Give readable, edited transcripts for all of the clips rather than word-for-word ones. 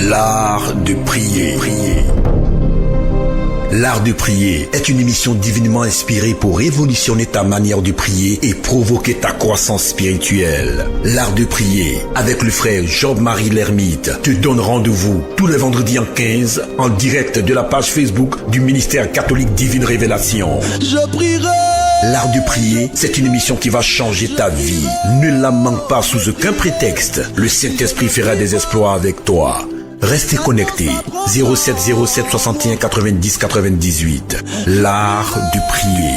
L'art de prier. L'art de prier est une émission divinement inspirée pour révolutionner ta manière de prier et provoquer ta croissance spirituelle. L'art de prier avec le frère Jean-Marie Lermite te donne rendez-vous tous les vendredis en 15 en direct de la page Facebook du ministère catholique Divine Révélation. Je prierai. L'art de prier, c'est une émission qui va changer ta vie. Ne la manque pas sous aucun prétexte. Le Saint-Esprit fera des exploits avec toi. Restez connectés. 07 07 61 90 98. L'art de prier.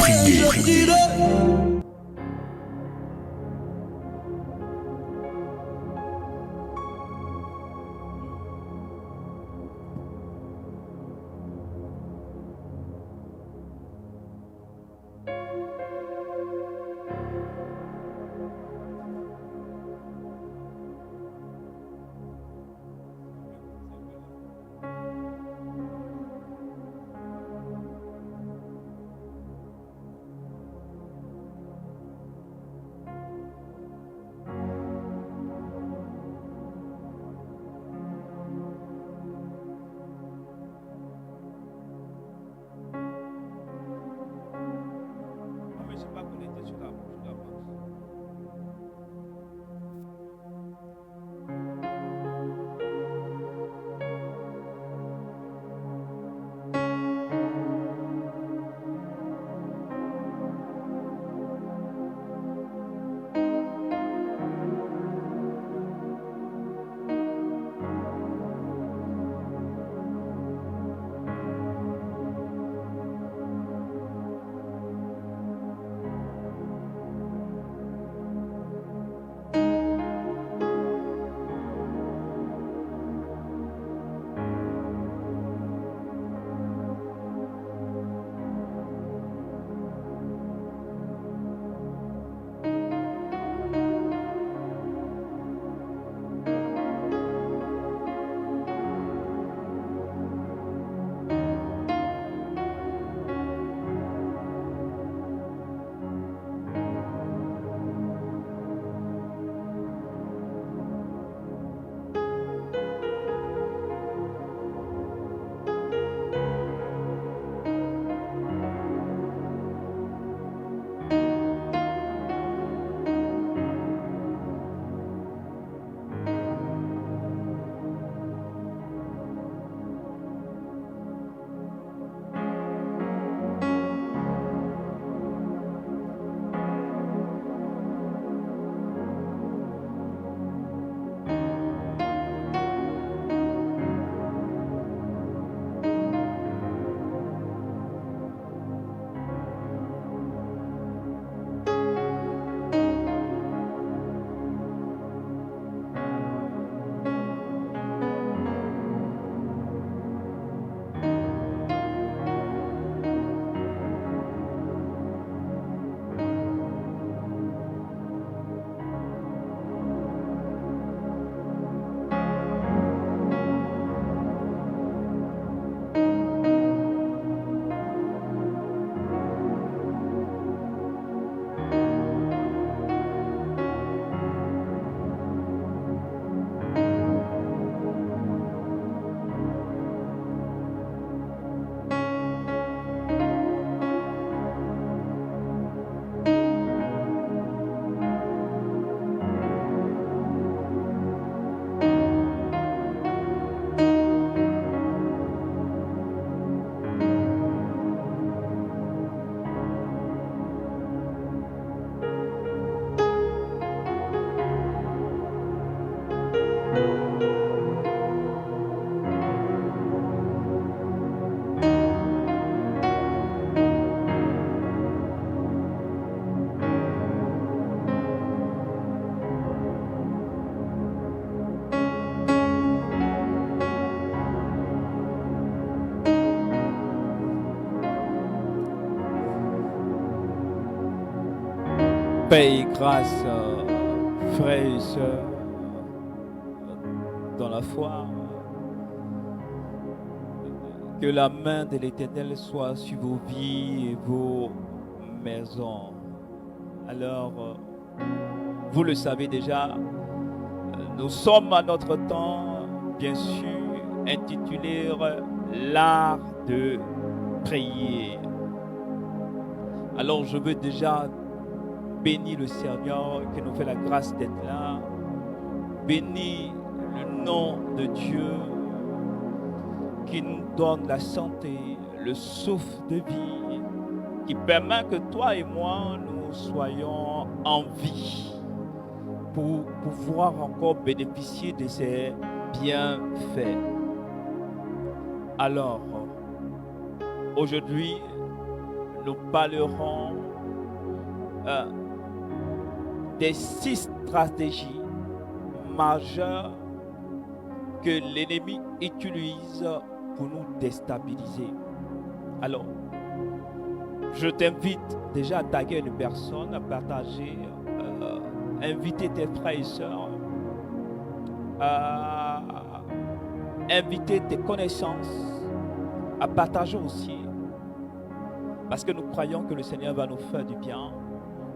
Paix et grâce, frères et sœurs, dans la foi. Que la main de l'Éternel soit sur vos vies et vos maisons. Alors, vous le savez déjà, Nous sommes à notre temps, bien sûr, intitulé l'art de prier. Alors je veux déjà bénir le Seigneur qui nous fait la grâce d'être là. Bénis le nom de Dieu qui nous donne la santé, le souffle de vie, qui permet que toi et moi, nous soyons en vie pour pouvoir encore bénéficier de ses bienfaits. Alors, aujourd'hui, nous parlerons des 6 stratégies majeures que l'ennemi utilise pour nous déstabiliser. Alors, je t'invite déjà à taguer une personne, à partager, inviter tes frères et sœurs, à inviter tes connaissances, à partager aussi. Parce que nous croyons que le Seigneur va nous faire du bien.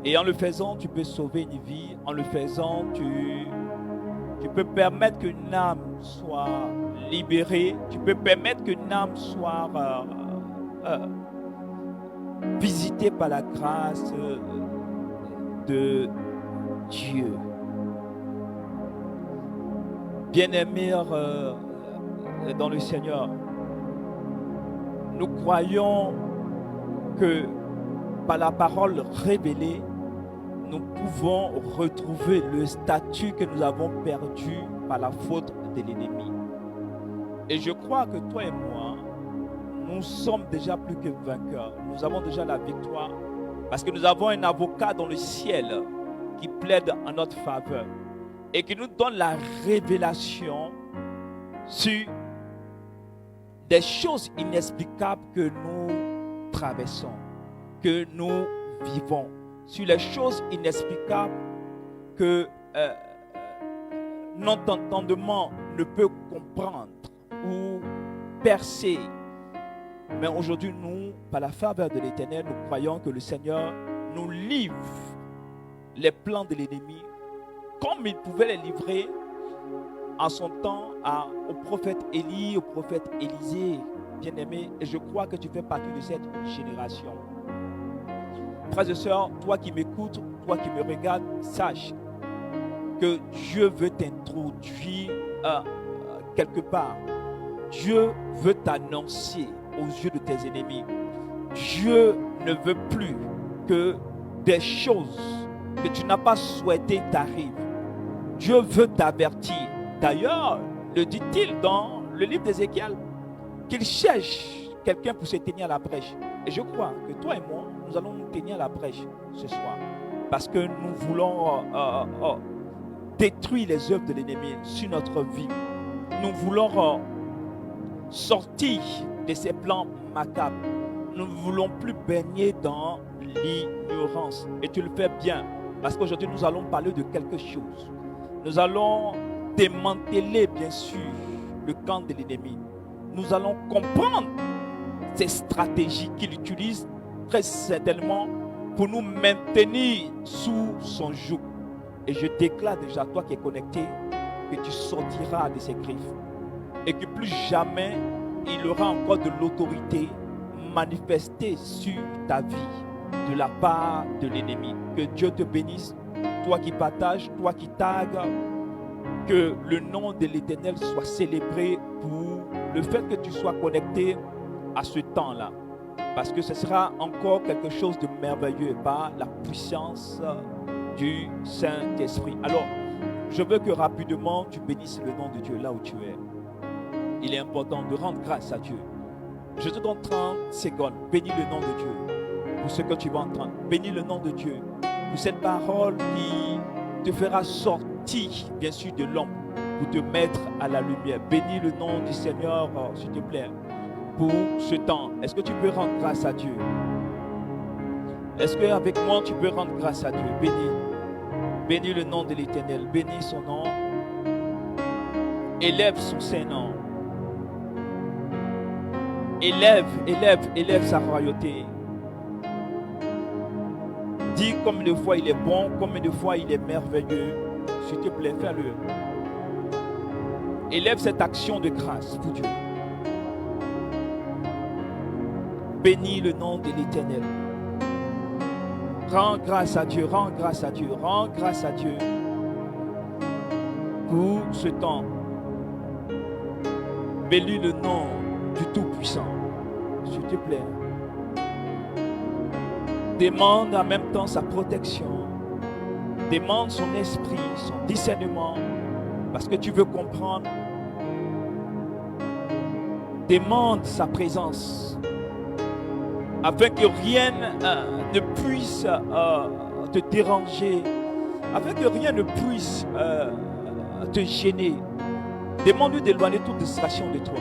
Et en le faisant, tu peux sauver une vie. En le faisant, tu peux permettre qu'une âme soit libérée. Tu peux permettre qu'une âme soit visitée par la grâce de Dieu. Bien-aimés dans le Seigneur, nous croyons que par la parole révélée, nous pouvons retrouver le statut que nous avons perdu par la faute de l'ennemi. Et je crois que toi et moi, nous sommes déjà plus que vainqueurs. Nous avons déjà la victoire parce que nous avons un avocat dans le ciel qui plaide en notre faveur et qui nous donne la révélation sur des choses inexplicables que nous traversons, que nous vivons, sur les choses inexplicables que notre entendement ne peut comprendre ou percer. Mais aujourd'hui, nous, par la faveur de l'Éternel, nous croyons que le Seigneur nous livre les plans de l'ennemi comme il pouvait les livrer en son temps au prophète Élie, au prophète Élisée, bien-aimé. Et je crois que tu fais partie de cette génération. Frères et sœurs, toi qui m'écoutes, toi qui me regardes, sache que Dieu veut t'introduire quelque part. Dieu veut t'annoncer aux yeux de tes ennemis. Dieu ne veut plus que des choses que tu n'as pas souhaité t'arrivent. Dieu veut t'avertir. D'ailleurs, le dit-il dans le livre d'Ézéchiel, qu'il cherche quelqu'un pour se tenir à la brèche. Et je crois que toi et moi, nous allons nous tenir à la brèche ce soir. Parce que nous voulons détruire les œuvres de l'ennemi sur notre vie. Nous voulons sortir de ces plans macabres. Nous ne voulons plus baigner dans l'ignorance. Et tu le fais bien. Parce qu'aujourd'hui, nous allons parler de quelque chose. Nous allons démanteler, bien sûr, le camp de l'ennemi. Nous allons comprendre ces stratégies qu'il utilise très certainement pour nous maintenir sous son joug. Et je déclare déjà, toi qui es connecté, que tu sortiras de ces griffes. Et que plus jamais, il aura encore de l'autorité manifestée sur ta vie de la part de l'ennemi. Que Dieu te bénisse, toi qui partages, toi qui tagues, que le nom de l'Éternel soit célébré pour le fait que tu sois connecté à ce temps-là. Parce que ce sera encore quelque chose de merveilleux par la puissance du Saint-Esprit. Alors, je veux que rapidement tu bénisses le nom de Dieu là où tu es. Il est important de rendre grâce à Dieu. Je te donne 30 secondes. Bénis le nom de Dieu pour ce que tu vas entendre. Bénis le nom de Dieu pour cette parole qui te fera sortir, bien sûr, de l'ombre pour te mettre à la lumière. Bénis le nom du Seigneur, s'il te plaît, pour ce temps. Est-ce que tu peux rendre grâce à Dieu? Est-ce qu'avec moi, tu peux rendre grâce à Dieu? Bénis. Bénis le nom de l'Éternel. Bénis son nom. Élève son Saint-Nom. Élève sa royauté. Dis combien de fois il est bon, combien de fois il est merveilleux. S'il te plaît, fais-le. Élève cette action de grâce pour Dieu. Bénis le nom de l'Éternel. Rends grâce à Dieu, rends grâce à Dieu, rends grâce à Dieu pour ce temps. Bénis le nom du Tout-Puissant, s'il te plaît. Demande en même temps sa protection. Demande son esprit, son discernement, parce que tu veux comprendre. Demande sa présence, afin que rien ne puisse te déranger, afin que rien ne puisse te gêner. Demande-lui d'éloigner toute distraction de toi.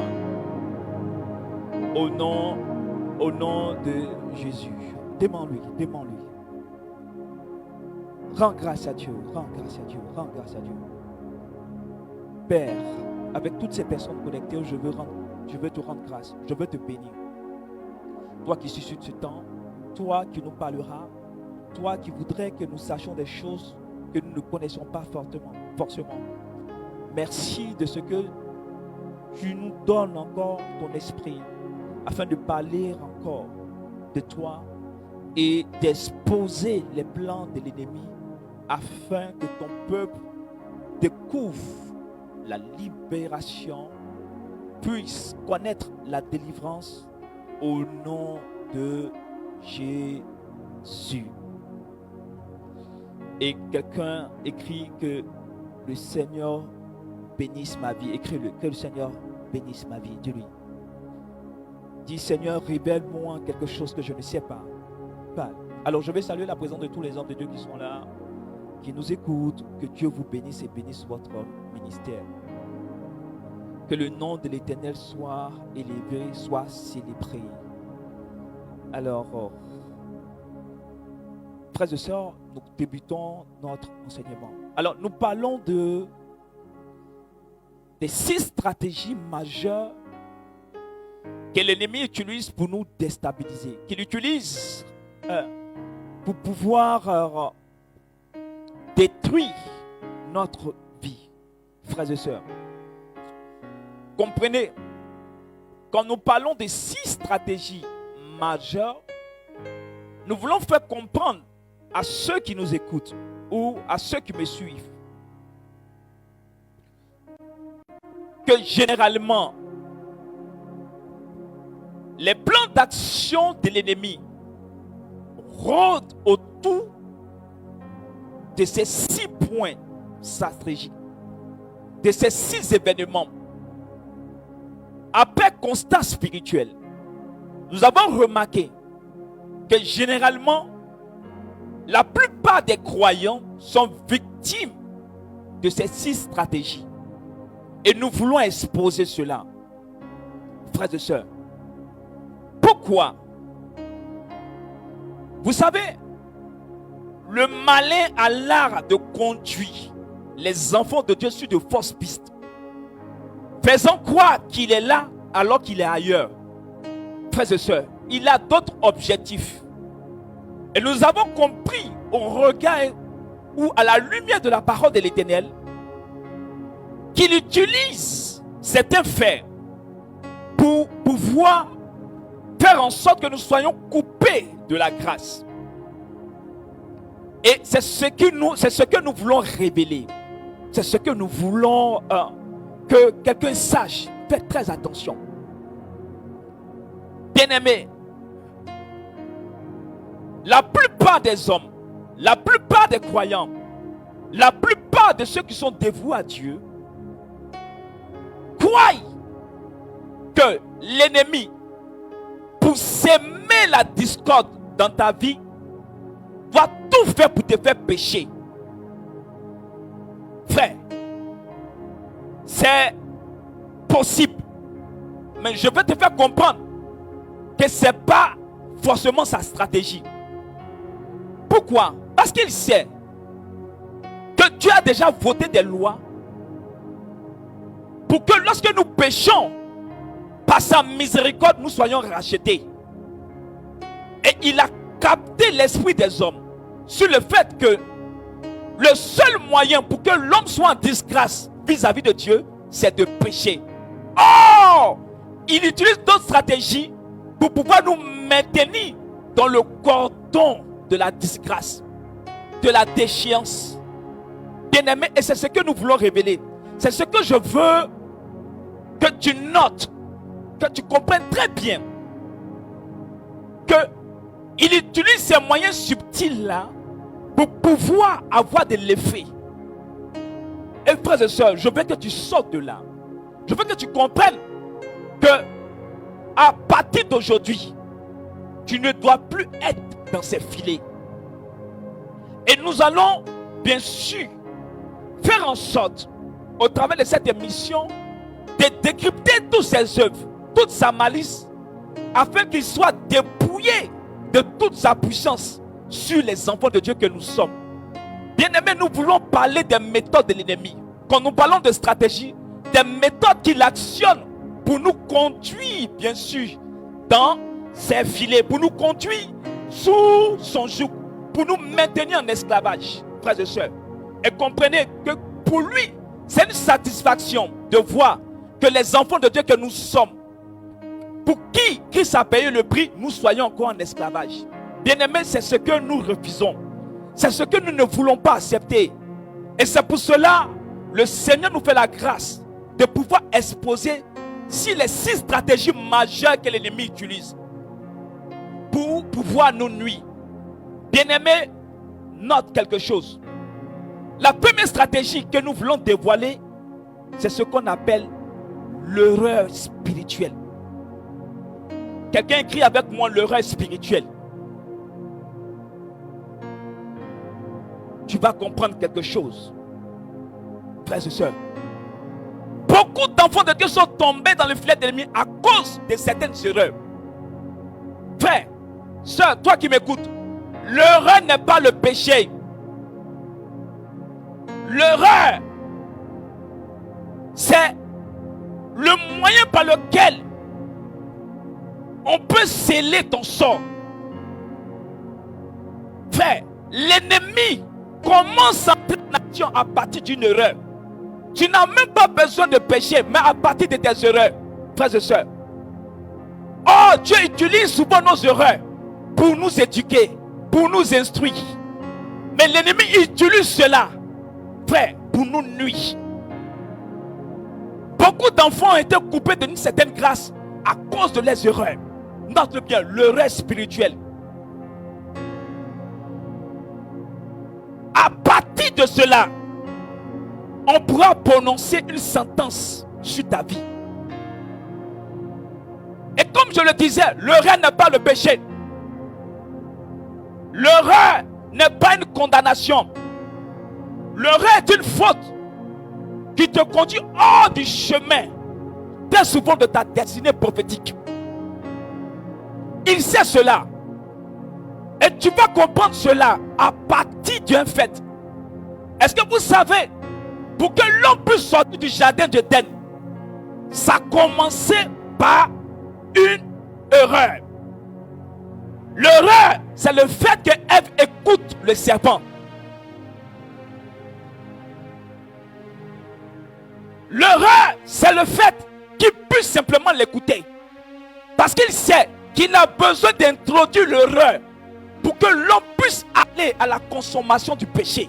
Au nom de Jésus. Demande-lui, demande-lui. Rends grâce à Dieu, rends grâce à Dieu, rends grâce à Dieu. Père, avec toutes ces personnes connectées, je veux te rendre grâce, je veux te bénir. Toi qui suscites ce temps, toi qui nous parleras, toi qui voudrais que nous sachions des choses que nous ne connaissons pas forcément. Merci de ce que tu nous donnes encore ton esprit, afin de parler encore de toi et d'exposer les plans de l'ennemi, afin que ton peuple découvre la libération, puisse connaître la délivrance au nom de Jésus. Et quelqu'un écrit que le Seigneur bénisse ma vie. Écris-le, que le Seigneur bénisse ma vie. Dis-lui. Dis, Seigneur, révèle-moi quelque chose que je ne sais pas. Alors je vais saluer la présence de tous les hommes de Dieu qui sont là, qui nous écoutent. Que Dieu vous bénisse et bénisse votre ministère. Que le nom de l'Éternel soit élevé, soit célébré. Alors, frères et sœurs, nous débutons notre enseignement. Alors, nous parlons des 6 stratégies majeures que l'ennemi utilise pour nous déstabiliser, qu'il utilise pour pouvoir détruire notre vie, frères et sœurs. Comprenez, quand nous parlons des 6 stratégies majeures, nous voulons faire comprendre à ceux qui nous écoutent ou à ceux qui me suivent que généralement, les plans d'action de l'ennemi rôdent autour de ces 6 points stratégiques, de ces 6 événements. Après constat spirituel, nous avons remarqué que généralement, la plupart des croyants sont victimes de ces 6 stratégies. Et nous voulons exposer cela, frères et sœurs. Pourquoi? Vous savez, le malin a l'art de conduire les enfants de Dieu sur de fausses pistes, faisant croire qu'il est là alors qu'il est ailleurs. Frères et sœurs, il a d'autres objectifs. Et nous avons compris au regard ou à la lumière de la parole de l'Éternel qu'il utilise certains faits pour pouvoir faire en sorte que nous soyons coupés de la grâce. Et c'est ce que nous voulons révéler. C'est ce que nous voulons que quelqu'un sache. Faites très attention. Bien-aimés, la plupart des hommes, la plupart des croyants, la plupart de ceux qui sont dévoués à Dieu croient que l'ennemi, pour s'aimer la discorde dans ta vie, va tout faire pour te faire pécher. Frère, c'est possible, mais je veux te faire comprendre que ce n'est pas forcément sa stratégie. Pourquoi? Parce qu'il sait que Dieu a déjà voté des lois pour que lorsque nous péchons, par sa miséricorde, nous soyons rachetés. Et il a capté l'esprit des hommes sur le fait que le seul moyen pour que l'homme soit en disgrâce vis-à-vis de Dieu, c'est de pécher. Oh! Il utilise d'autres stratégies pour pouvoir nous maintenir dans le cordon de la disgrâce, de la déchéance. Bien-aimé, et c'est ce que nous voulons révéler. C'est ce que je veux que tu notes, que tu comprennes très bien. qu'il utilise ces moyens subtils-là pour pouvoir avoir de l'effet. Et frères et sœurs, je veux que tu sortes de là. Je veux que tu comprennes que à partir d'aujourd'hui, tu ne dois plus être dans ces filets. Et nous allons, bien sûr, faire en sorte, au travers de cette émission, de décrypter toutes ses œuvres, toute sa malice, afin qu'il soit dépouillé de toute sa puissance sur les enfants de Dieu que nous sommes. Bien-aimés, nous voulons parler des méthodes de l'ennemi. Quand nous parlons de stratégie, des méthodes qu'il actionne pour nous conduire, bien sûr, dans ses filets, pour nous conduire sous son joug, pour nous maintenir en esclavage, frères et sœurs. Et comprenez que pour lui, c'est une satisfaction de voir que les enfants de Dieu que nous sommes, pour qui Christ a payé le prix, nous soyons encore en esclavage. Bien-aimés, c'est ce que nous refusons. C'est ce que nous ne voulons pas accepter. Et c'est pour cela, le Seigneur nous fait la grâce de pouvoir exposer sur les 6 stratégies majeures que l'ennemi utilise pour pouvoir nous nuire. Bien-aimés, note quelque chose. La première stratégie que nous voulons dévoiler, c'est ce qu'on appelle l'erreur spirituelle. Quelqu'un écrit avec moi l'erreur spirituelle. Tu vas comprendre quelque chose, frères et sœurs. Beaucoup d'enfants de Dieu sont tombés dans le filet de l'ennemi à cause de certaines erreurs. Frère, sœur, toi qui m'écoutes, l'erreur n'est pas le péché. L'erreur, c'est le moyen par lequel on peut sceller ton sort. Frère, l'ennemi commence à entrer en action à partir d'une erreur. Tu n'as même pas besoin de pécher, mais à partir de tes erreurs, frères et sœurs. Oh, Dieu utilise souvent nos erreurs pour nous éduquer, pour nous instruire. Mais l'ennemi utilise cela, frère, pour nous nuire. Beaucoup d'enfants ont été coupés d'une certaine grâce à cause de leurs erreurs. Note bien, l'erreur spirituelle. À partir de cela, on pourra prononcer une sentence sur ta vie. Et comme je le disais, l'erreur n'est pas le péché. L'erreur n'est pas une condamnation. L'erreur est une faute qui te conduit hors du chemin, très souvent de ta destinée prophétique. Il sait cela. Et tu vas comprendre cela à partir d'un fait. Est-ce que vous savez, pour que l'homme puisse sortir du jardin d'Éden, ça a commencé par une erreur. L'erreur, c'est le fait que Ève écoute le serpent. L'erreur, c'est le fait qu'il puisse simplement l'écouter. Parce qu'il sait qu'il a besoin d'introduire l'erreur pour que l'homme puisse aller à la consommation du péché.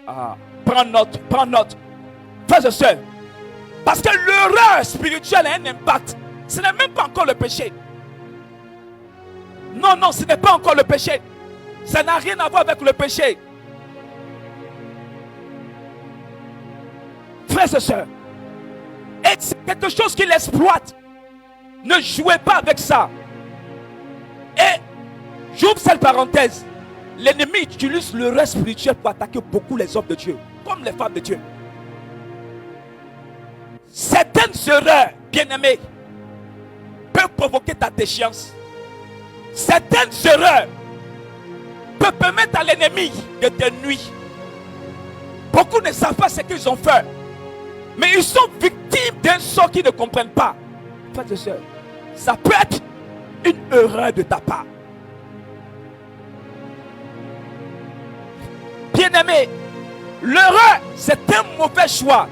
Ah, prends note. Frères et sœurs. Parce que l'erreur spirituelle a un impact. Ce n'est même pas encore le péché. Non, ce n'est pas encore le péché. Ça n'a rien à voir avec le péché. Frères et sœurs. Et c'est quelque chose qu'il exploite. Ne jouez pas avec ça. Et j'ouvre cette parenthèse. L'ennemi utilise l'erreur spirituelle pour attaquer beaucoup les hommes de Dieu, comme les femmes de Dieu. Certaines erreurs, bien-aimées, peuvent provoquer ta déchéance. Certaines erreurs peuvent permettre à l'ennemi de te nuire. Beaucoup ne savent pas ce qu'ils ont fait, mais ils sont victimes d'un sort qu'ils ne comprennent pas. Frères et sœurs, ça peut être une erreur de ta part. Bien-aimé, l'erreur, c'est un mauvais choix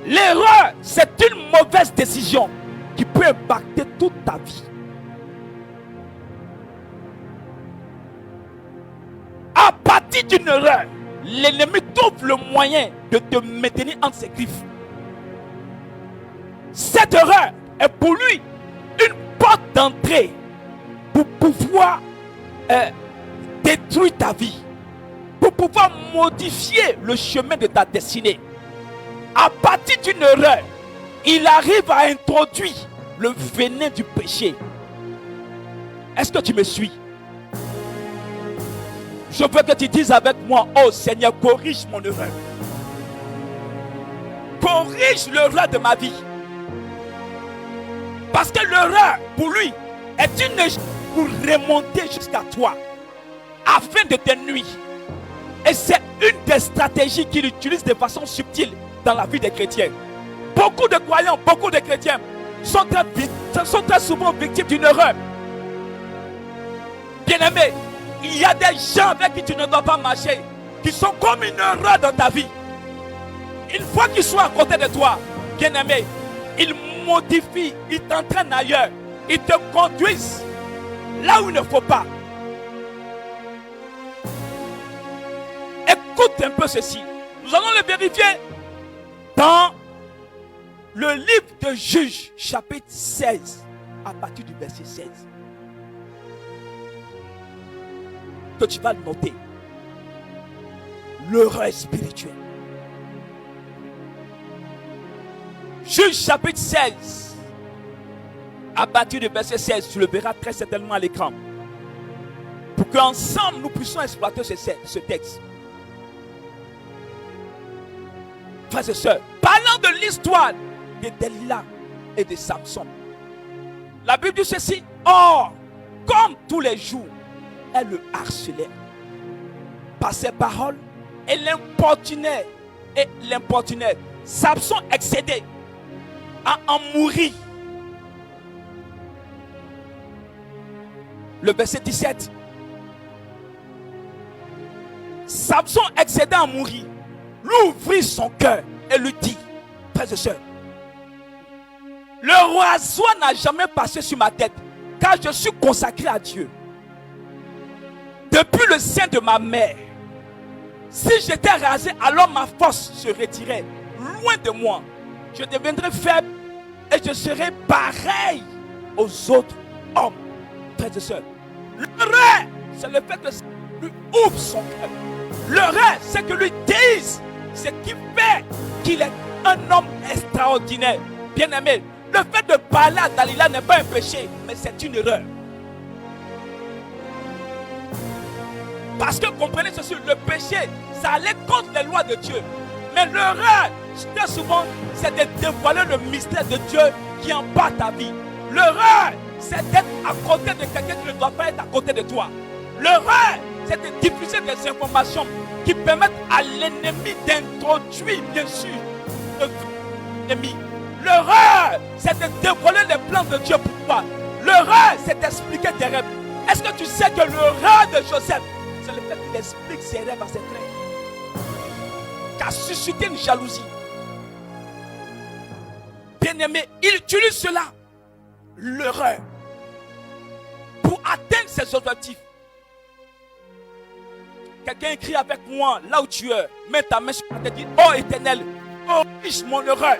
L'erreur, c'est une mauvaise décision qui peut impacter toute ta vie. À partir d'une erreur, l'ennemi trouve le moyen de te maintenir entre ses griffes. Cette erreur est pour lui une porte d'entrée pour pouvoir détruire ta vie, pour pouvoir modifier le chemin de ta destinée. À partir d'une erreur, il arrive à introduire le venin du péché. Est-ce que tu me suis? Je veux que tu dises avec moi, oh Seigneur, corrige mon erreur. Corrige l'erreur de ma vie. Parce que l'erreur, pour lui, est une échelle pour remonter jusqu'à toi, afin de te nuire. Et c'est une des stratégies qu'il utilise de façon subtile dans la vie des chrétiens. Beaucoup de croyants, beaucoup de chrétiens sont très souvent victimes d'une erreur. Bien-aimé, il y a des gens avec qui tu ne dois pas marcher, qui sont comme une erreur dans ta vie. Une fois qu'ils sont à côté de toi, bien-aimé, ils modifient, ils t'entraînent ailleurs, ils te conduisent là où il ne faut pas. Écoute un peu ceci. Nous allons le vérifier dans le livre de Juges, chapitre 16, à partir du verset 16. Que tu vas le noter. L'erreur spirituelle. Juges, chapitre 16, à partir du verset 16, tu le verras très certainement à l'écran. Pour qu'ensemble nous puissions exploiter ce texte. Frères et sœurs, parlant de l'histoire de Delilah et de Samson, la Bible dit ceci: or, comme tous les jours, elle le harcelait par ses paroles et l'importunait. Samson excédait à en mourir. Le verset 17. Samson excédait à mourir. Lui ouvrit son cœur et lui dit: frères et sœurs, le rasoir n'a jamais passé sur ma tête, car je suis consacré à Dieu. Depuis le sein de ma mère, si j'étais rasé, alors ma force se retirait loin de moi. Je deviendrais faible et je serais pareil aux autres hommes. Frères et sœurs, l'erreur, c'est le fait que lui ouvre son cœur. L'erreur, c'est que lui dise ce qui fait qu'il est un homme extraordinaire. Bien-aimé, le fait de parler à Dalila n'est pas un péché, mais c'est une erreur. Parce que comprenez ceci, le péché, ça allait contre les lois de Dieu. Mais l'erreur, très souvent, c'est de dévoiler le mystère de Dieu qui emporte ta vie. L'erreur, c'est d'être à côté de quelqu'un qui ne doit pas être à côté de toi. L'erreur, c'est de diffuser des informations qui permettent à l'ennemi d'introduire, bien sûr, l'ennemi. L'erreur, c'est de dévoiler les plans de Dieu pour toi. L'erreur, c'est d'expliquer tes rêves. Est-ce que tu sais que l'erreur de Joseph, c'est le fait qu'il explique ses rêves à ses frères, qui a suscité une jalousie? Bien-aimé, il utilise cela, l'erreur, pour atteindre ses objectifs. Quelqu'un écrit avec moi, là où tu es, mets ta main sur la tête et dit: oh Éternel, corrige mon erreur.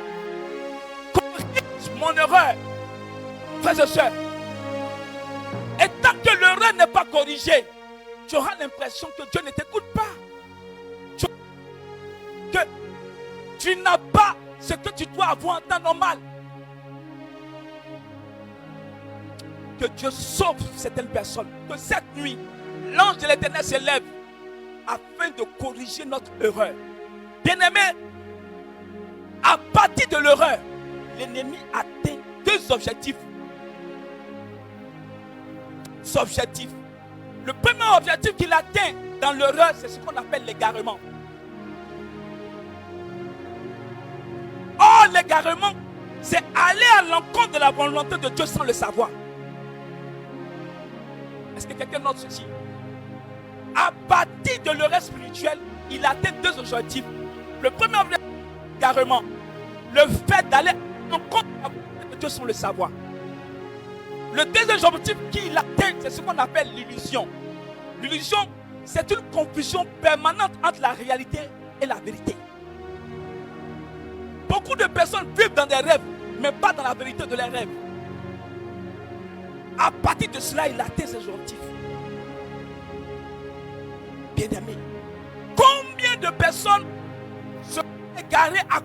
Corrige mon erreur. Frères et sœurs, et tant que l'erreur n'est pas corrigée, tu auras l'impression que Dieu ne t'écoute pas. Que tu n'as pas ce que tu dois avoir en temps normal. Que Dieu sauve certaines personnes. Que cette nuit, l'ange de l'Éternel s'élève afin de corriger notre erreur. Bien-aimé, à partir de l'erreur, l'ennemi atteint deux objectifs. Le premier objectif qu'il atteint dans l'erreur, c'est ce qu'on appelle l'égarement. Or, l'égarement, c'est aller à l'encontre de la volonté de Dieu sans le savoir. Est-ce que quelqu'un note ceci? À partir de l'erreur spirituelle, il atteint deux objectifs. Le premier objectif, l'égarement. le fait d'aller en compte de Dieu sans le savoir. Le deuxième objectif qu'il atteint, c'est ce qu'on appelle l'illusion. L'illusion, c'est une confusion permanente entre la réalité et la vérité. Beaucoup de personnes vivent dans des rêves, mais pas dans la vérité de leurs rêves. À partir de cela, il atteint ses objectifs. Bien-aimés, combien de personnes se sont égarées à...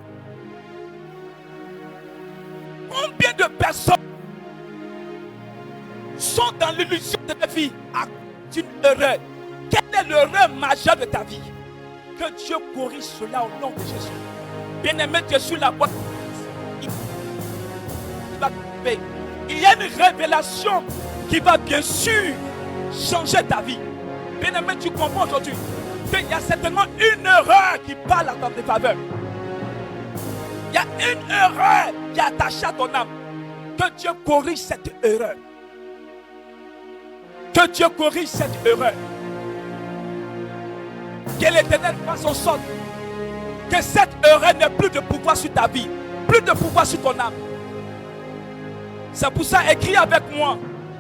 Combien de personnes sont dans l'illusion de la vie à une erreur? Quelle est l'erreur majeure de ta vie? Que Dieu corrige cela au nom de Jésus. Bien-aimé, Dieu sur la boîte. Il y a une révélation qui va bien sûr changer ta vie. Bien-aimé, tu comprends aujourd'hui qu'il y a certainement une erreur qui parle à ta défaveur. Il y a une erreur qui est attachée à ton âme. Que Dieu corrige cette erreur. Que Dieu corrige cette erreur. Que l'Éternel fasse en sorte que cette erreur n'ait plus de pouvoir sur ta vie, plus de pouvoir sur ton âme. C'est pour ça, écris avec moi,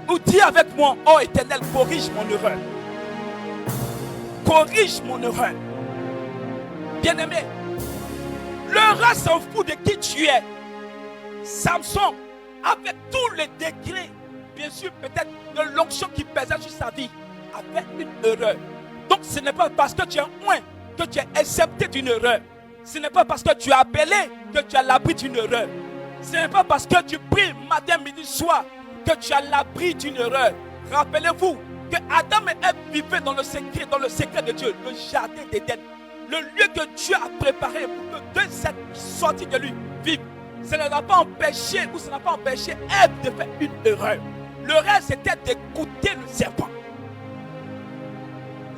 ou dis avec moi, oh Éternel, corrige mon erreur. Corrige mon erreur. Bien-aimé, l'erreur s'en fout de qui tu es. Samson, avec tous les degrés, bien sûr, peut-être de l'onction qui pesait sur sa vie, avait une erreur. Donc ce n'est pas parce que tu es loin que tu es accepté d'une erreur. Ce n'est pas parce que tu es appelé que tu as l'abri d'une erreur. Ce n'est pas parce que tu pries matin, midi, soir que tu as l'abri d'une erreur. Rappelez-vous que Adam et Ève vivaient dans le secret de Dieu, le jardin d'Éden, le lieu que Dieu a préparé pour que deux êtres qui sortent de lui vivent. Ça n'a pas empêché Ève de faire une erreur. L'erreur, c'était d'écouter le serpent.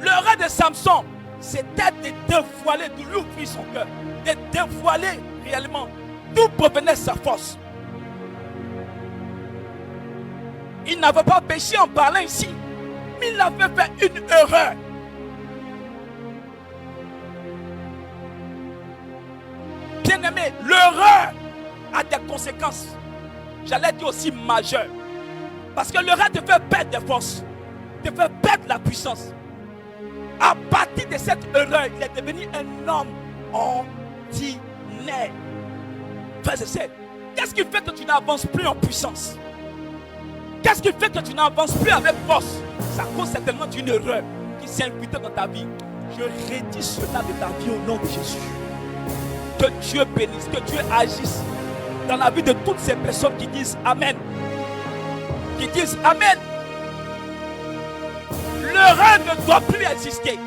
L'erreur de Samson, c'était de dévoiler, de lui ouvrir son cœur, de dévoiler réellement d'où provenait sa force. Il n'avait pas péché en parlant ici, mais il avait fait une erreur. Bien-aimé, l'erreur a des conséquences, j'allais dire aussi majeures. Parce que l'erreur te fait perdre des forces, te fait perdre la puissance. À partir de cette erreur, il est devenu un homme ordinaire. Frères et sœurs, qu'est-ce qui fait que tu n'avances plus en puissance? Qu'est-ce qui fait que tu n'avances plus avec force? Ça cause certainement d'une erreur qui s'est infiltrée dans ta vie. Je redis cela de ta vie au nom de Jésus. Que Dieu bénisse, que Dieu agisse dans la vie de toutes ces personnes qui disent Amen. Qui disent Amen. L'erreur ne doit plus exister.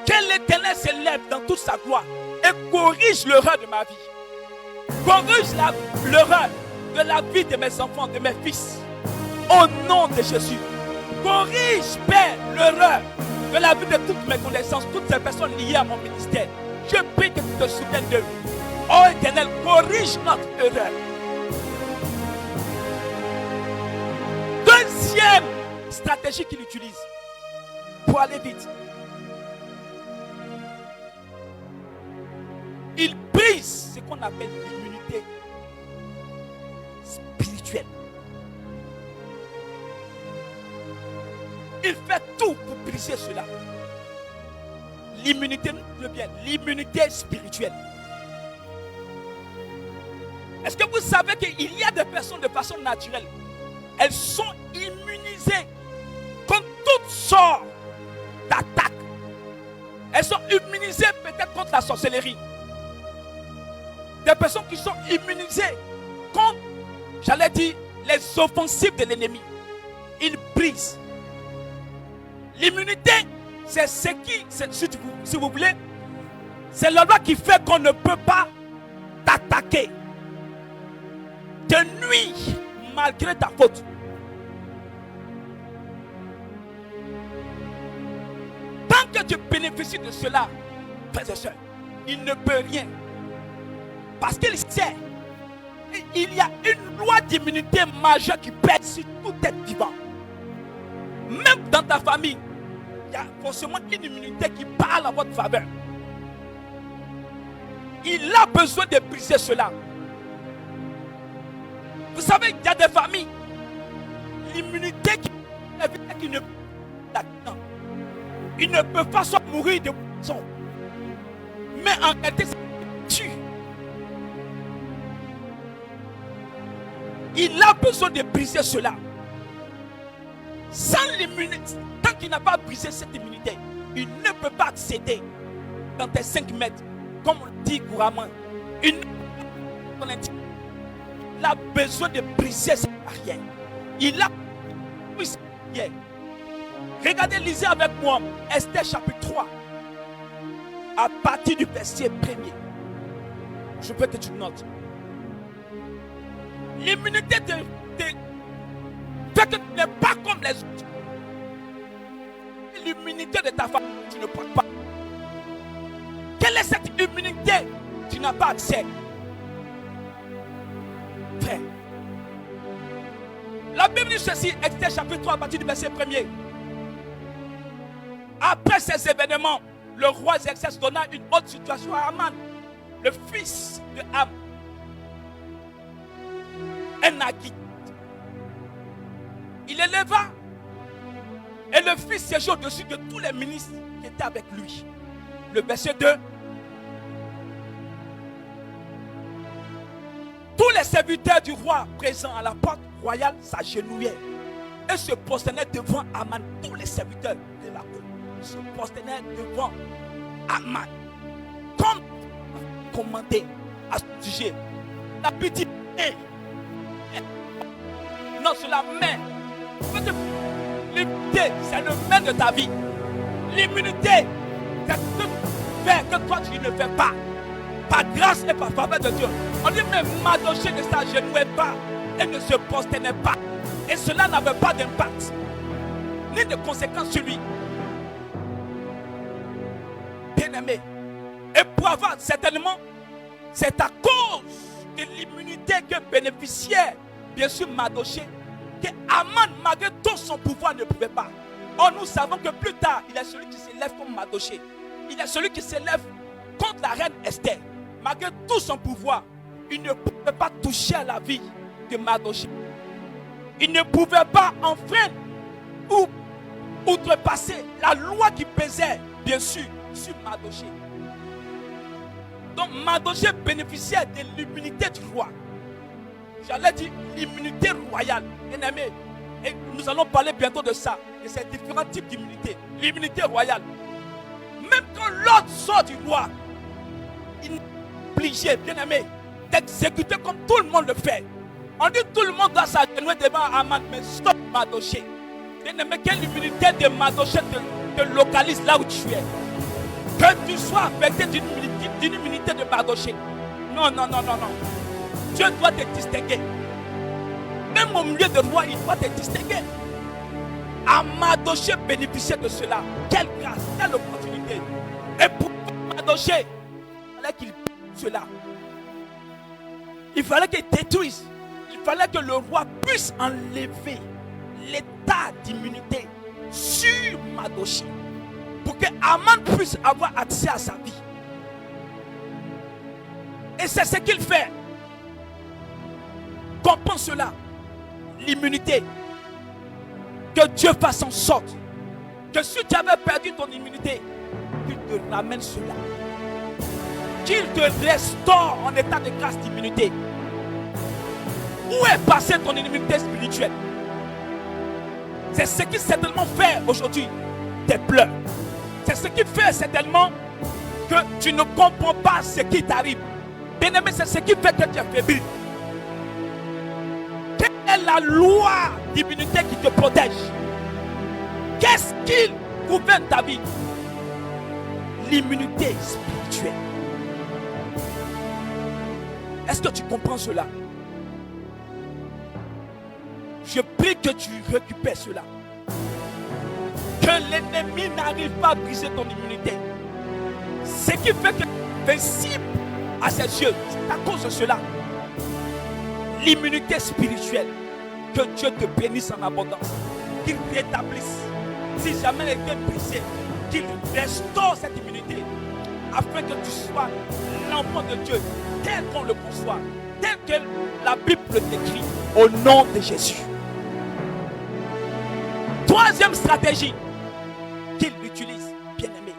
Que l'Éternel s'élève dans toute sa gloire et corrige l'erreur de ma vie. Corrige l'erreur de la vie de mes enfants, de mes fils. Au nom de Jésus. Corrige, Père, l'erreur de la vie de toutes mes connaissances, toutes ces personnes liées à mon ministère. Je prie que tu te souviennes d'eux. Oh Éternel, corrige notre erreur. Deuxième stratégie qu'il utilise pour aller vite. Il brise ce qu'on appelle l'immunité spirituelle. Il fait tout pour briser cela. L'immunité, l'immunité spirituelle. Est-ce que vous savez qu'il y a des personnes de façon naturelle, elles sont immunisées contre toutes sortes d'attaques. Elles sont immunisées peut-être contre la sorcellerie. Des personnes qui sont immunisées contre, j'allais dire, les offensives de l'ennemi. Ils brisent. L'immunité, c'est ce qui, si vous voulez, c'est la loi qui fait qu'on ne peut pas t'attaquer, te nuire malgré ta faute. Tant que tu bénéficies de cela, frères et sœurs, il ne peut rien. Parce qu'il sait, il y a une loi d'immunité majeure qui pèse sur tout être vivant. Même dans ta famille, il y a forcément une immunité qui parle en votre faveur. Il a besoin de briser cela. Vous savez, il y a des familles, l'immunité qui ne ils ne peuvent pas soit mourir de poison, mais en réalité, ça tue. Il a besoin de briser cela. Sans l'immunité, tant qu'il n'a pas brisé cette immunité, il ne peut pas accéder dans tes 5 mètres, comme on dit couramment. Il a besoin de briser cette barrière. Il a brisé cette barrière. Regardez, lisez avec moi Esther chapitre 3, à partir du verset 1er. Je peux te note. L'immunité fait que tu n'es pas comme les autres. L'immunité de ta famille, tu ne portes pas. Quelle est cette immunité? Tu n'as pas accès. Frère, la Bible dit ceci, Esther chapitre 3, à partir du verset 1er. Après ces événements, le roi Xerxès donna une autre situation à Aman, le fils de Ham, un Haggite. Il éleva et le fils siégea au-dessus de tous les ministres qui étaient avec lui. Le verset 2. Tous les serviteurs du roi présents à la porte royale s'agenouillaient et se prosternaient devant Aman. Tous les serviteurs de la cour se prosternaient devant Aman. Comme commandé à ce sujet, la petite main. Non, c'est la main. L'immunité, c'est le main de ta vie. L'immunité, c'est ce que tu fais que toi tu ne fais pas. Par grâce et par faveur de Dieu. On dit même Mardochée ne s'agenouillait pas et ne se prosternait pas. Et cela n'avait pas d'impact ni de conséquences sur lui. Bien-aimé. Et pour avoir certainement, c'est à cause de l'immunité que bénéficiait bien sûr Mardochée, que Aman, malgré tout son pouvoir, ne pouvait pas. Or, nous savons que plus tard, il est celui qui s'élève comme Mardochée. Il est celui qui s'élève contre la reine Esther. Malgré tout son pouvoir, il ne pouvait pas toucher à la vie de Mardochée. Il ne pouvait pas enfreindre ou outrepasser la loi qui pesait, bien sûr, sur Mardochée. Donc, Mardochée bénéficiait de l'immunité du roi. J'allais dire l'immunité royale, bien aimé. Et nous allons parler bientôt de ça, de ces différents types d'immunité. L'immunité royale. Même quand l'ordre sort du roi, il est obligé, bien aimé, d'exécuter comme tout le monde le fait. On dit tout le monde doit s'agenouiller devant Aman, mais stop Mardochée. Bien aimé, quelle immunité de Mardochée te localise là où tu es. Que tu sois affecté d'une immunité de Mardochée. Non. Dieu doit te distinguer. Même au milieu de roi, il doit te distinguer. Mardochée bénéficiait de cela. Quelle grâce, quelle opportunité. Et pour Mardochée, il fallait qu'il fasse cela. Il fallait qu'il détruise. Il fallait que le roi puisse enlever l'état d'immunité sur Mardochée. Pour que Aman puisse avoir accès à sa vie. Et c'est ce qu'il fait. Comprends cela. L'immunité. Que Dieu fasse en sorte que si tu avais perdu ton immunité, qu'il te ramène cela. Qu'il te restaure en état de grâce d'immunité. Où est passée ton immunité spirituelle? C'est ce qui certainement fait aujourd'hui tes pleurs. C'est ce qui fait certainement que tu ne comprends pas ce qui t'arrive. Bien aimé, c'est ce qui fait que tu es faible. Quelle est la loi d'immunité qui te protège? Qu'est-ce qu'il gouverne ta vie? L'immunité spirituelle. Est-ce que tu comprends cela? Je prie que tu récupères cela. Que l'ennemi n'arrive pas à briser ton immunité. Ce qui fait que tu es invincible à ses yeux, c'est à cause de cela. L'immunité spirituelle. Que Dieu te bénisse en abondance. Qu'il rétablisse. Si jamais elle est brisée, qu'il restaure cette immunité. afin que tu sois l'enfant de Dieu, tel qu'on le conçoit, tel que la Bible le décrit, au nom de Jésus. Troisième stratégie qu'il utilise, bien-aimé.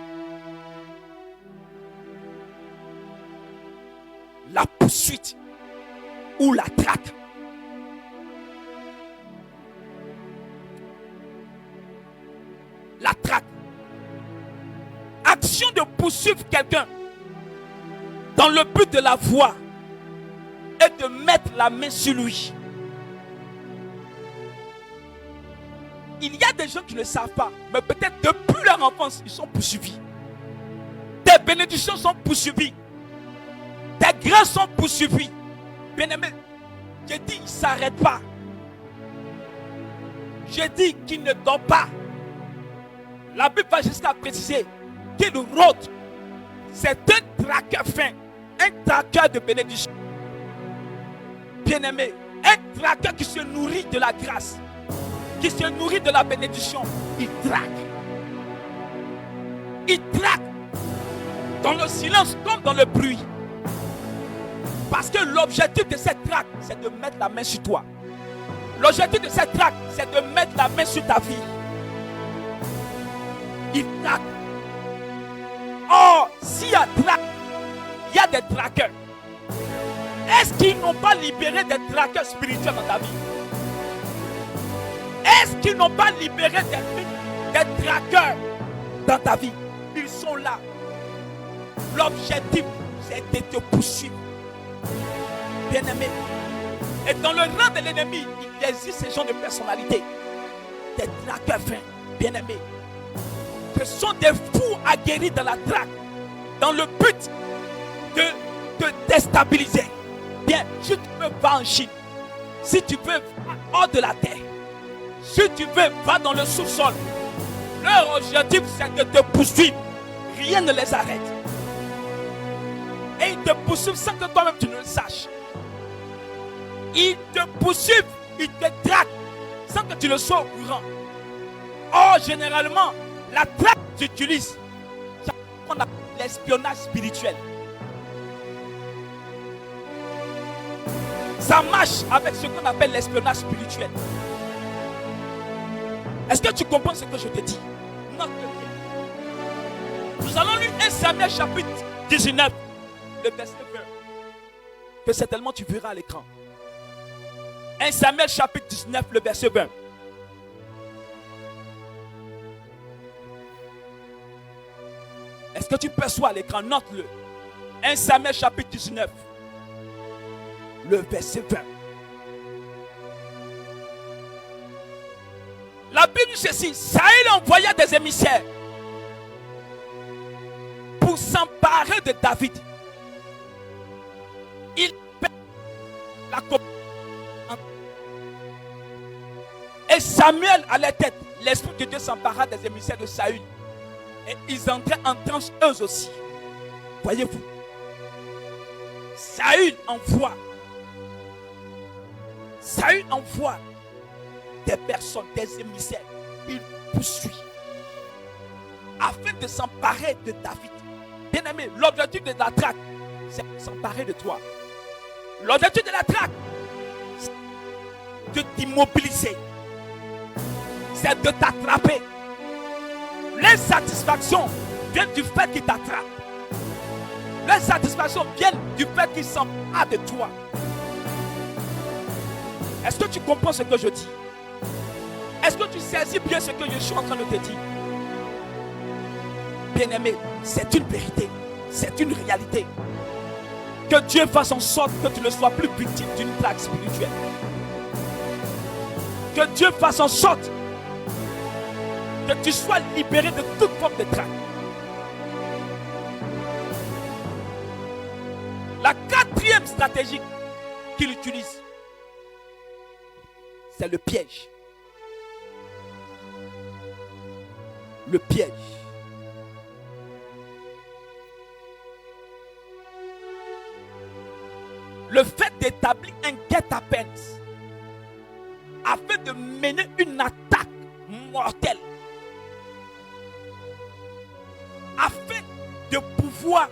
La poursuite ou la traque. La traque. Action de poursuivre quelqu'un dans le but de la voir et de mettre la main sur lui. Il y a des gens qui ne le savent pas, mais peut-être depuis leur enfance, ils sont poursuivis. Tes bénédictions sont poursuivies. Tes grâces sont poursuivies. Bien-aimé, j'ai dit, il ne s'arrête pas. J'ai dit qu'il ne dort pas. La Bible va jusqu'à préciser qu'il rôde. C'est un traqueur fin, un traqueur de bénédiction. Bien-aimé, un traqueur qui se nourrit de la grâce, qui se nourrit de la bénédiction, il traque. Il traque dans le silence comme dans le bruit. Parce que l'objectif de cette traque, c'est de mettre la main sur toi. L'objectif de cette traque, c'est de mettre la main sur ta vie. Il traque. Or, s'il y a traque, il y a des traqueurs. Est-ce qu'ils n'ont pas libéré des traqueurs spirituels dans ta vie? Est-ce qu'ils n'ont pas libéré des traqueurs dans ta vie? Ils sont là. L'objectif, c'est de te poursuivre. Bien-aimé. Et dans le rang de l'ennemi, il existe ce genre de personnalité. Des traqueurs fins, bien-aimés. Ce sont des fous aguerris dans la traque, dans le but de te déstabiliser. Bien, si tu veux, va en Chine. Si tu veux, va hors de la terre. Si tu veux, va dans le sous-sol. Leur objectif, c'est de te poursuivre. Rien ne les arrête. Et ils te poursuivent sans que toi-même tu ne le saches. Ils te poursuivent, ils te traquent sans que tu le sois au courant. Or, généralement, la traque que tu utilises, c'est ce qu'on appelle l'espionnage spirituel. Ça marche avec ce qu'on appelle l'espionnage spirituel. Est-ce que tu comprends ce que je te dis? Non. Nous allons lire 1 Samuel chapitre 19, le verset 20. Que certainement tu verras à l'écran. 1 Samuel chapitre 19, le verset 20. Est-ce que tu perçois à l'écran? Note-le. 1 Samuel chapitre 19, le verset 20. La Bible dit ceci: Saül envoya des émissaires pour s'emparer de David. Il perd la copie. Et Samuel à la tête, l'Esprit de Dieu s'empara des émissaires de Saül. Et ils entraient en transe eux aussi. Voyez-vous, Saül envoie des personnes, des émissaires. Il poursuit afin de s'emparer de David. Bien-aimé, l'objectif de la traque, c'est de s'emparer de toi. L'objectif de la traque, c'est de t'immobiliser. C'est de t'attraper. Les satisfactions viennent du fait qu'il t'attrape. Les satisfactions viennent du fait qu'il s'empare de toi. Est-ce que tu comprends ce que je dis? Est-ce que tu saisis bien ce que je suis en train de te dire? Bien-aimé, c'est une vérité. C'est une réalité. Que Dieu fasse en sorte que tu ne sois plus victime d'une traque spirituelle. Que Dieu fasse en sorte que tu sois libéré de toute forme de traque. La quatrième stratégie qu'il utilise, c'est le piège. Le piège. Le fait d'établir un guet-apens afin de mener une attaque mortelle, afin de pouvoir pouvoir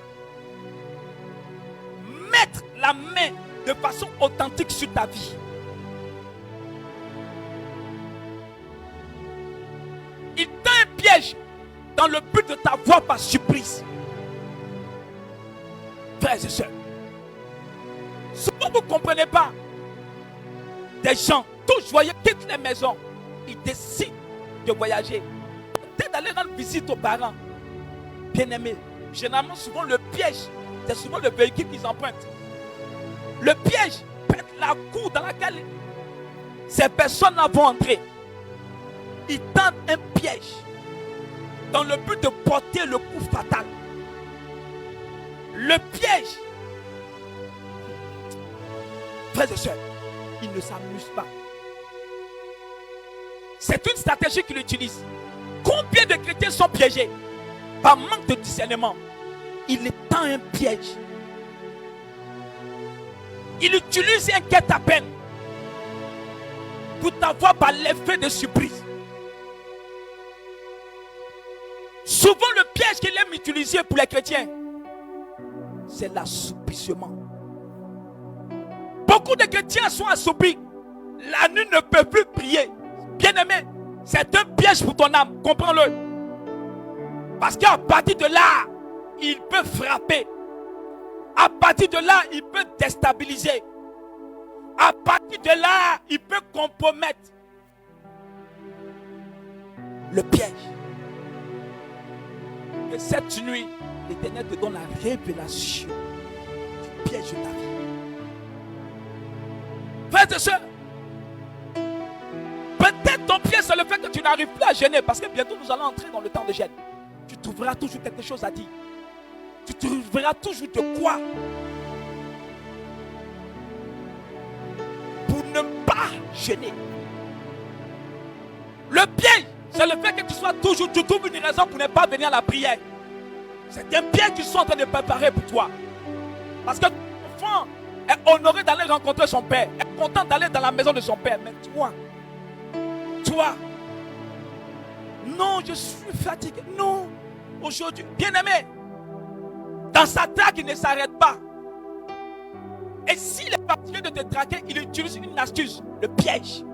mettre la main de façon authentique sur ta vie. Il tend un piège dans le but de t'avoir par surprise. Frères et sœurs, souvent vous ne comprenez pas. Des gens, tous joyeux, quittent les maisons. Ils décident de voyager. Peut-être d'aller rendre visite aux parents. Bien-aimés, généralement, souvent le piège, c'est souvent le véhicule qu'ils empruntent. Le piège peut être la cour dans laquelle ces personnes vont entrer. Ils tentent un piège dans le but de porter le coup fatal. Le piège, frères et sœurs, ils ne s'amusent pas. C'est une stratégie qu'ils utilisent. Combien de chrétiens sont piégés par manque de discernement? Il est tend un piège. Il utilise un guet-apens pour t'avoir par l'effet de surprise. Souvent le piège qu'il aime utiliser pour les chrétiens, c'est l'assoupissement. Beaucoup de chrétiens sont assoupis. La nuit ne peut plus prier. Bien-aimé, c'est un piège pour ton âme. Comprends-le. Parce qu'à partir de là, il peut frapper. À partir de là, il peut déstabiliser. À partir de là, il peut compromettre. Le piège. Et cette nuit, l'Éternel te donne la révélation du piège de ta vie. Frères et sœurs, peut-être ton piège, c'est le fait que tu n'arrives plus à gêner. Parce que bientôt, nous allons entrer dans le temps de gêne. Tu trouveras toujours quelque chose à dire. Tu trouveras toujours de quoi pour ne pas gêner. Le piège, c'est le fait que tu trouves une raison pour ne pas venir à la prière. C'est un piège qu'ils sont en train de préparer pour toi. Parce que ton enfant est honoré d'aller rencontrer son père, est content d'aller dans la maison de son père. Mais toi, non, je suis fatigué. Non, aujourd'hui, bien-aimé, dans sa traque, il ne s'arrête pas. Et s'il est fatigué de te traquer, il utilise une astuce, le piège.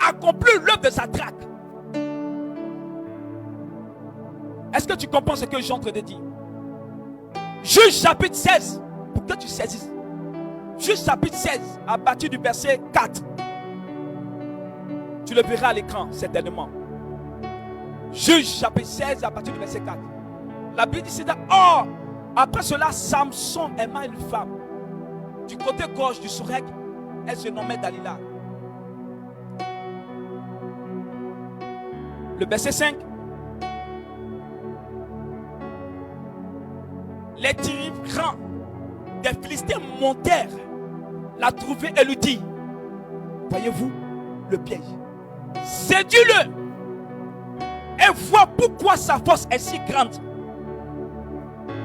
Accomplir l'œuvre de sa traque. Est-ce que tu comprends ce que je suis en train de dire? Juge chapitre 16, pour que tu saisisses. Juge chapitre 16, à partir du verset 4. Tu le verras à l'écran, certainement. Juge chapitre 16, à partir du verset 4. La Bible dit cela. Or, après cela, Samson aima une femme. Du côté gauche du Sorek, elle se nommait Dalila. Le verset 5. Les dirigeants des Philistins montèrent, la trouver et lui dit, voyez-vous le piège, séduis-le et vois pourquoi sa force est si grande.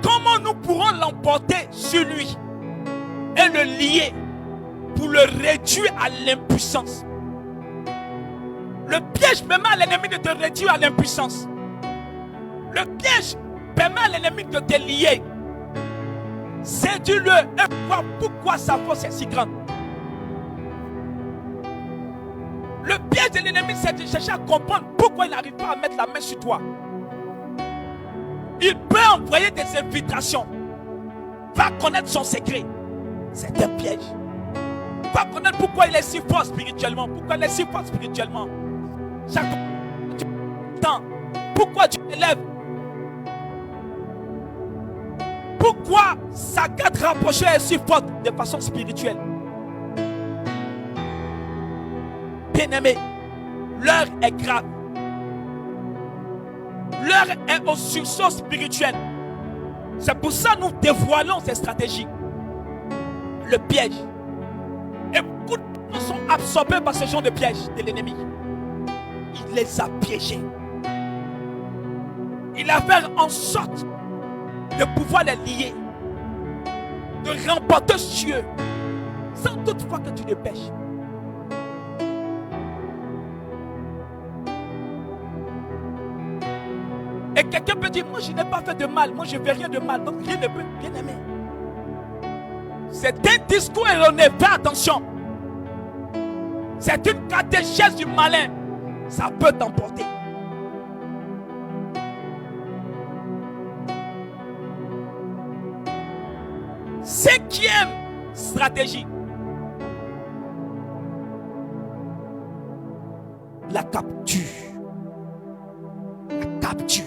Comment nous pourrons l'emporter sur lui et le lier pour le réduire à l'impuissance? Le piège permet à l'ennemi de te réduire à l'impuissance. Le piège permet à l'ennemi de te lier. Séduis-le et vois pourquoi sa force est si grande. Le piège de l'ennemi, c'est de chercher à comprendre pourquoi il n'arrive pas à mettre la main sur toi. Il peut envoyer des invitations. Va connaître son secret. C'est un piège. Va connaître pourquoi il est si fort spirituellement. Pourquoi il est si fort spirituellement. Chaque temps, pourquoi tu t'élèves? Pourquoi sa garde rapprochée est si forte de façon spirituelle? Bien-aimé, l'heure est grave. L'heure est au sursaut spirituel. C'est pour ça que nous dévoilons ces stratégies. Le piège. Et beaucoup de gens sont absorbés par ce genre de piège de l'ennemi. Il les a piégés. Il a fait en sorte de pouvoir les lier, de remporter sur eux, sans toutefois que tu ne pêches. Et quelqu'un peut dire, moi je n'ai pas fait de mal, moi je ne fais rien de mal, donc rien ne peut, bien aimé. C'est un discours erroné, fais attention. C'est une catéchèse du malin, ça peut t'emporter. Cinquième stratégie, la capture. La capture.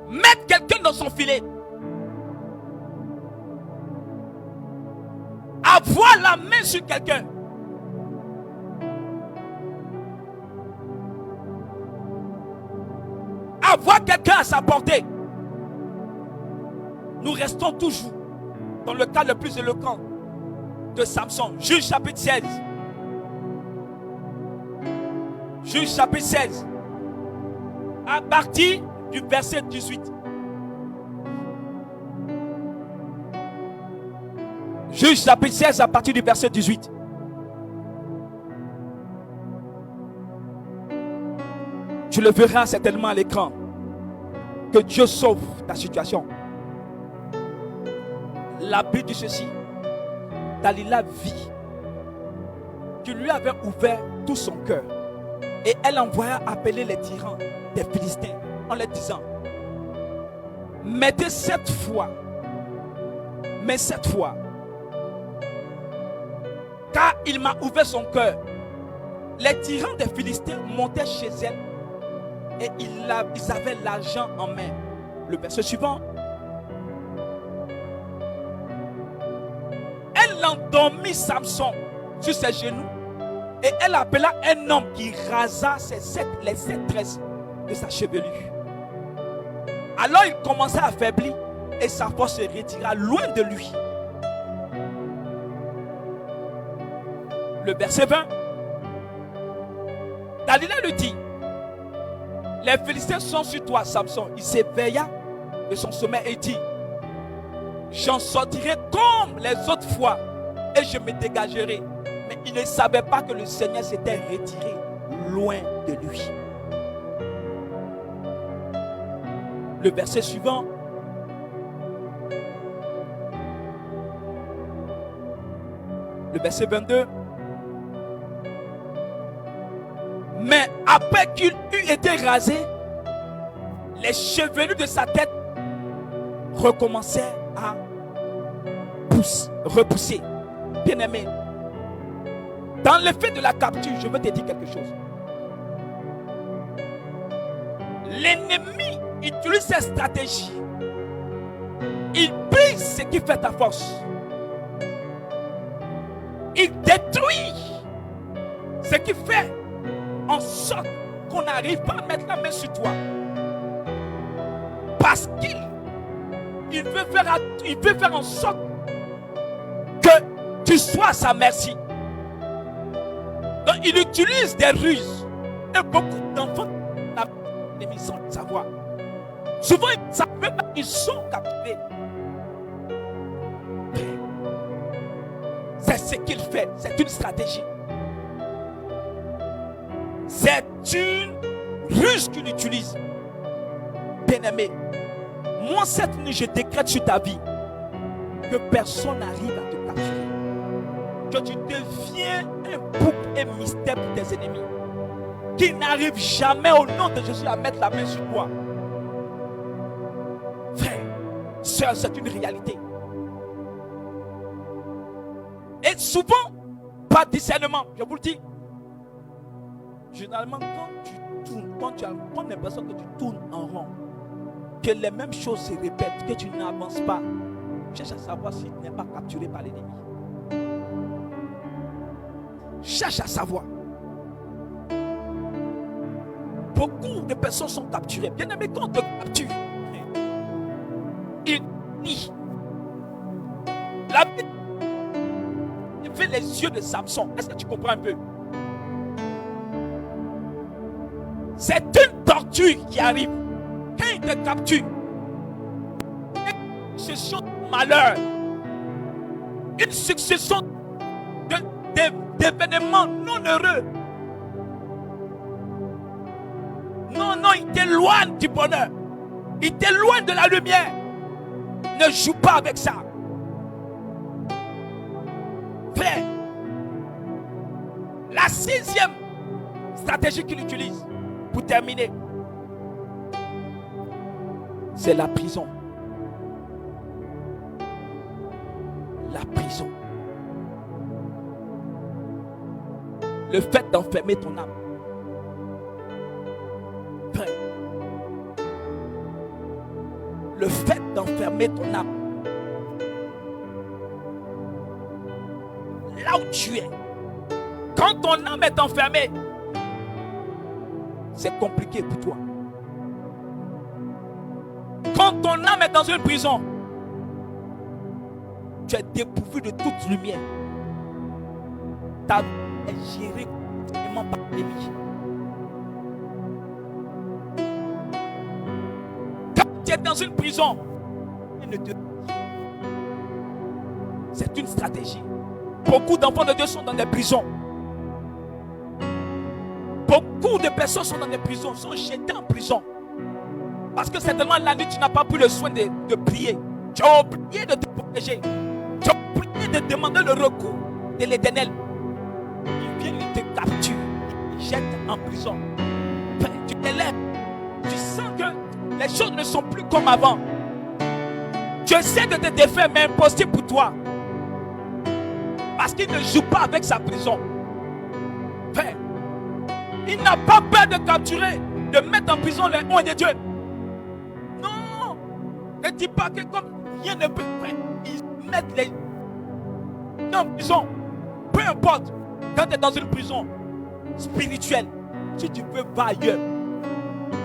Mettre quelqu'un dans son filet. Avoir la main sur quelqu'un. Avoir quelqu'un à sa portée. Nous restons toujours dans le cas le plus éloquent de Samson. Juge chapitre 16. Juge chapitre 16. À partir du verset 18. Juge chapitre 16 à partir du verset 18. Tu le verras certainement à l'écran. Que Dieu sauve ta situation. La Bible dit ceci. Dalila vit qu'il lui avait ouvert tout son cœur. Et elle envoya appeler les tyrans des Philistins en leur disant, mettez cette fois, car il m'a ouvert son cœur. Les tyrans des Philistins montaient chez elle et ils avaient l'argent en main. Le verset suivant. Elle endormit Samson sur ses genoux et elle appela un homme qui rasa les 7 tresses de sa chevelure. Alors il commença à affaiblir et sa force se retira loin de lui. Le verset 20. Dalila lui dit, les Philistins sont sur toi, Samson. Il s'éveilla de son sommeil et dit, j'en sortirai comme les autres fois et je me dégagerai. Mais il ne savait pas que le Seigneur s'était retiré loin de lui. Le verset suivant. Le verset 22. Mais après qu'il eut été rasé, les chevelures de sa tête recommençaient à repousser. Bien-aimé, dans le fait de la capture, je veux te dire quelque chose. L'ennemi utilise cette stratégie. Il brise ce qui fait ta force. Il détruit ce qui fait en sorte qu'on n'arrive pas à mettre la main sur toi. Parce qu'il veut faire en sorte que tu sois à sa merci. Donc il utilise des ruses. Et beaucoup d'enfants n'ont sans le savoir. Souvent ils sont captivés. C'est ce qu'il fait. C'est une stratégie. C'est une ruse qu'il utilise. Bien-aimé, moi cette nuit je décrète sur ta vie que personne n'arrive à te capturer. Que tu deviens un bouc et mystère pour tes ennemis. Qui n'arrivent jamais au nom de Jésus à mettre la main sur toi. Frère, sœur, c'est une réalité. Et souvent, pas discernement, je vous le dis. Généralement, quand tu tournes, quand tu as l'impression que tu tournes en rond, que les mêmes choses se répètent, que tu n'avances pas, cherche à savoir si tu n'es pas capturé par l'ennemi. Cherche à savoir. Beaucoup de personnes sont capturées. Bien aimé, quand on te capture, il nie. La Bible fait les yeux de Samson. Est-ce que tu comprends un peu? C'est une torture qui arrive. Quand il te capture, une succession de malheurs, une succession d'événements non heureux Non, non, il t'éloigne du bonheur. Il t'éloigne de la lumière. Ne joue pas avec ça. Frère, la 6e stratégie qu'il utilise pour terminer, c'est la prison. La prison. Le fait d'enfermer ton âme. Frère, le fait d'enfermer ton âme. Là où tu es. Quand ton âme est enfermée, c'est compliqué pour toi. Quand ton âme est dans une prison, tu es dépourvu de toute lumière. Ta vie est gérée complètement par l'ennemi. Quand tu es dans une prison, c'est une stratégie. Beaucoup d'enfants de Dieu sont dans des prisons. Beaucoup de personnes sont dans des prisons, sont jetées en prison. Parce que certainement la nuit, tu n'as pas pris le soin de prier. Tu as oublié de te protéger. Tu as oublié de demander le recours de l'Éternel. Il vient, il te capture, il te jette en prison. Enfin, tu t'élèves, tu sens que les choses ne sont plus comme avant. Tu essaies de te défaire, mais impossible pour toi. Parce qu'il ne joue pas avec sa prison. Enfin, il n'a pas peur de capturer, de mettre en prison les hommes de Dieu. Non, ne dis pas que comme rien ne peut faire, ils mettent les gens en prison. Peu importe, quand tu es dans une prison spirituelle, si tu veux, va ailleurs.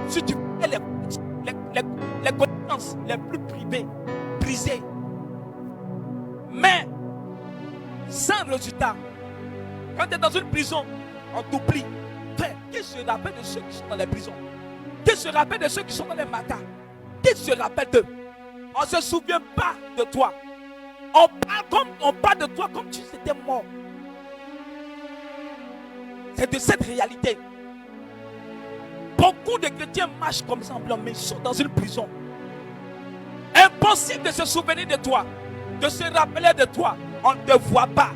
Si tu fais les connaissances les plus privées, brisées, mais sans résultat. Quand tu es dans une prison, on t'oublie. Frère, qui se rappelle de ceux qui sont dans les prisons? Qui se rappelle de ceux qui sont dans les matas? Qui se rappelle d'eux? On ne se souvient pas de toi. On parle de toi comme si tu étais mort. C'est de cette réalité. Beaucoup de chrétiens marchent comme ça en blanc, mais ils sont dans une prison. Impossible de se souvenir de toi, de se rappeler de toi. On ne te voit pas.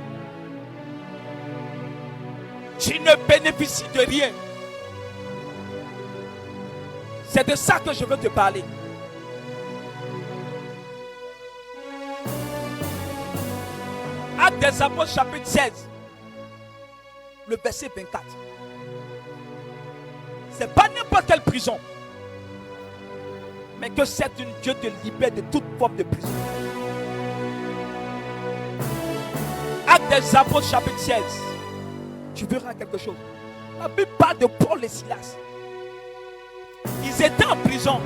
Tu ne bénéficies de rien. C'est de ça que je veux te parler. Actes des Apôtres chapitre 16, le verset 24. C'est pas n'importe quelle prison, mais que c'est une Dieu te libère de toute forme de prison. Actes des Apôtres chapitre 16. Tu verras quelque chose. La Bible parle de Paul et Silas. Ils étaient en prison.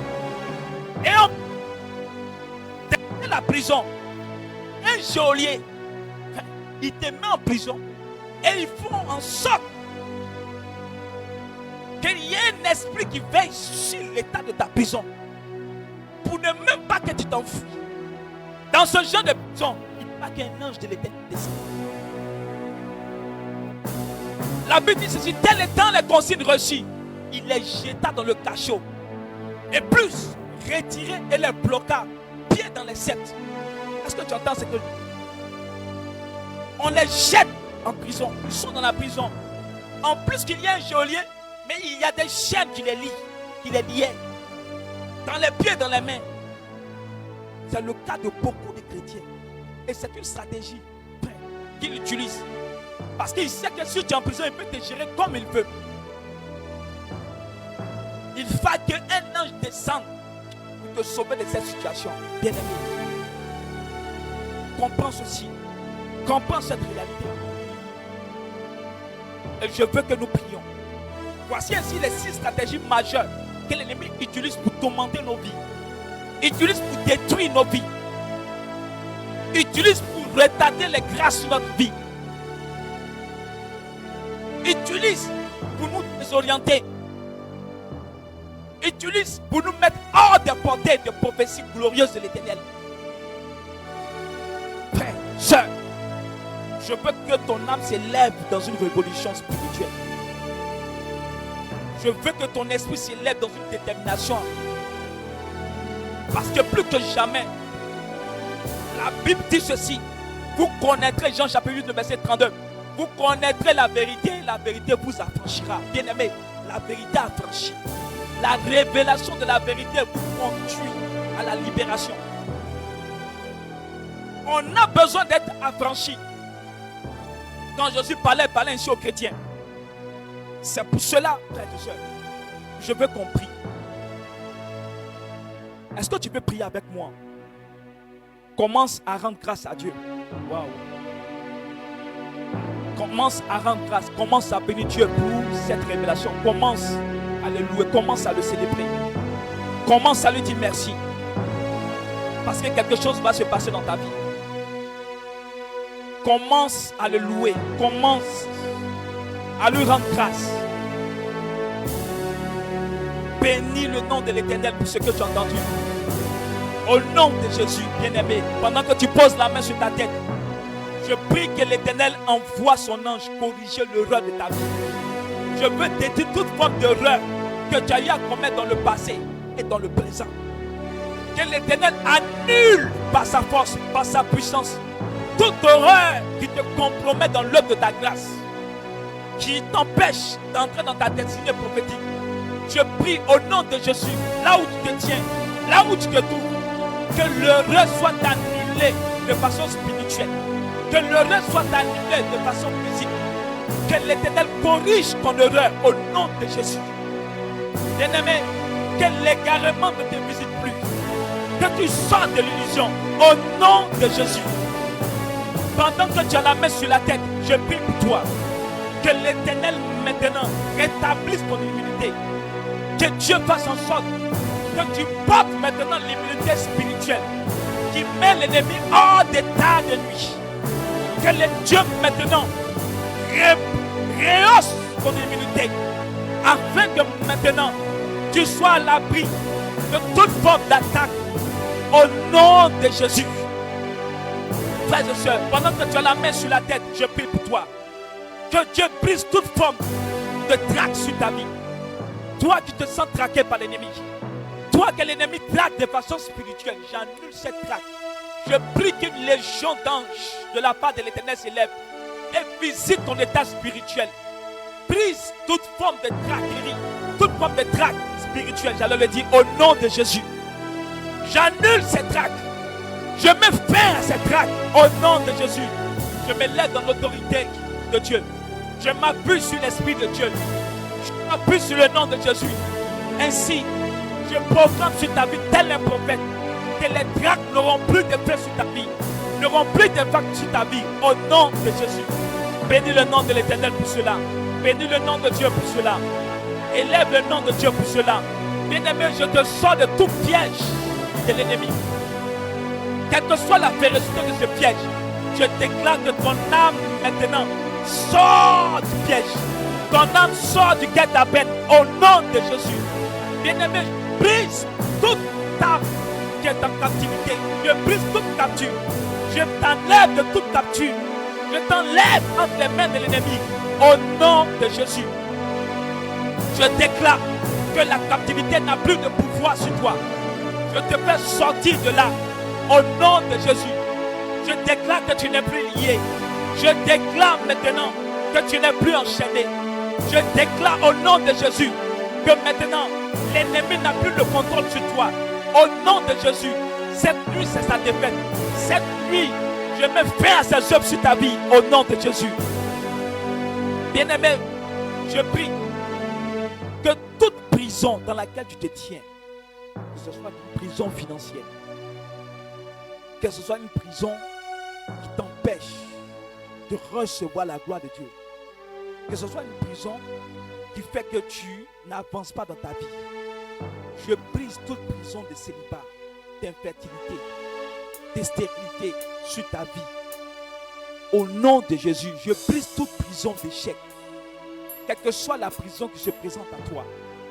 Et dans la prison, un geôlier, il te met en prison. Et ils font en sorte qu'il y ait un esprit qui veille sur l'état de ta prison. Pour ne même pas que tu t'enfuis. Dans ce genre de prison, il n'y a pas qu'un ange de l'Éternel descend. La Bible dit ceci, tel étant les consignes reçues, il les jeta dans le cachot. Et plus, retiré et les bloqua, pieds dans les sept. Est-ce que tu entends ce que je dis? On les jette en prison. Ils sont dans la prison. En plus qu'il y a un geôlier, mais il y a des chaînes qui les lient, qui les liaient. Dans les pieds, dans les mains. C'est le cas de beaucoup de chrétiens. Et c'est une stratégie qu'il utilise. Parce qu'il sait que si tu es en prison, il peut te gérer comme il veut. Il faut qu'un ange descende pour te sauver de cette situation. Bien aimé, comprends ceci. Comprends cette réalité. Et je veux que nous prions. Voici ainsi les 6 stratégies majeures que l'ennemi utilise pour tourmenter nos vies. Utilise pour détruire nos vies. Utilise pour retarder les grâces sur notre vie. Utilise pour nous désorienter. Utilise pour nous mettre hors de portée de prophéties glorieuses de l'Éternel. Frère, sœur, je veux que ton âme s'élève dans une révolution spirituelle. Je veux que ton esprit s'élève dans une détermination. Parce que plus que jamais, la Bible dit ceci. Vous connaîtrez, Jean chapitre 8, le verset 32. Vous connaîtrez la vérité vous affranchira. Bien-aimé, la vérité affranchit. La révélation de la vérité vous conduit à la libération. On a besoin d'être affranchi. Quand Jésus parlait ainsi aux chrétiens. C'est pour cela, frères et sœurs, je veux qu'on prie. Est-ce que tu peux prier avec moi? Commence à rendre grâce à Dieu. Waouh. Commence à rendre grâce. Commence à bénir Dieu pour cette révélation. Commence à le louer. Commence à le célébrer. Commence à lui dire merci. Parce que quelque chose va se passer dans ta vie. Commence à le louer. Commence à lui rendre grâce. Bénis le nom de l'Éternel pour ce que tu as entendu. Au nom de Jésus, bien-aimé, pendant que tu poses la main sur ta tête, je prie que l'Éternel envoie son ange corriger l'erreur de ta vie. Je veux détruire toute forme d'erreur que tu as eu à commettre dans le passé et dans le présent. Que l'Éternel annule par sa force, par sa puissance, toute erreur qui te compromet dans l'œuvre de ta grâce, qui t'empêche d'entrer dans ta destinée prophétique. Je prie au nom de Jésus, là où tu te tiens, là où tu te trouves, que l'erreur soit annulée de façon spirituelle, que l'erreur soit annulée de façon physique, que l'Éternel corrige ton erreur au nom de Jésus. Bien-aimé, que l'égarement ne te visite plus, que tu sortes de l'illusion au nom de Jésus. Pendant que tu as la main sur la tête, je prie pour toi, que l'Éternel maintenant rétablisse ton immunité, que Dieu fasse en sorte que tu portes maintenant l'immunité spirituelle qui met l'ennemi hors d'état de nuit. Que le Dieu maintenant rehausse ton immunité afin que maintenant tu sois à l'abri de toute forme d'attaque au nom de Jésus. Frères et sœurs, pendant que tu as la main sur la tête, je prie pour toi. Que Dieu brise toute forme de traque sur ta vie. Toi qui te sens traqué par l'ennemi. Toi que l'ennemi traque de façon spirituelle, j'annule cette traque. Je prie qu'une légion d'anges de la part de l'Éternel s'élève et visite ton état spirituel. Brise toute forme de traquerie, toute forme de traque spirituelle, j'allais le dire au nom de Jésus. J'annule cette traque. Je mets fin à cette traque au nom de Jésus. Je me lève dans l'autorité de Dieu. Je m'appuie sur l'Esprit de Dieu. Je m'appuie sur le nom de Jésus. Ainsi, je proclame sur ta vie tel un prophète que les traques n'auront plus d'effet sur ta vie, n'auront plus d'effet sur ta vie au nom de Jésus. Bénis le nom de l'Éternel pour cela. Bénis le nom de Dieu pour cela. Élève le nom de Dieu pour cela. Bien-aimé, je te sors de tout piège de l'ennemi. Quelle que soit la férocité de ce piège, je déclare que ton âme maintenant sort du piège. Ton âme sort du guet-apens au nom de Jésus. Bien-aimé, brise toute âme qui est en captivité. Je brise toute capture. Je t'enlève de toute capture. Je t'enlève entre les mains de l'ennemi au nom de Jésus. Je déclare que la captivité n'a plus de pouvoir sur toi. Je te fais sortir de là au nom de Jésus. Je déclare que tu n'es plus lié. Je déclare maintenant que tu n'es plus enchaîné. Je déclare au nom de Jésus que maintenant l'ennemi n'a plus le contrôle sur toi. Au nom de Jésus, cette nuit c'est sa défaite. Cette nuit, je mets fin à ces œuvres sur ta vie au nom de Jésus. Bien-aimé, je prie que toute prison dans laquelle tu te tiens, que ce soit une prison financière, que ce soit une prison qui t'empêche de recevoir la gloire de Dieu, que ce soit une prison qui fait que tu n'avances pas dans ta vie. Je brise toute prison de célibat, d'infertilité, de stérilité sur ta vie. Au nom de Jésus, je brise toute prison d'échec. Quelle que soit la prison qui se présente à toi,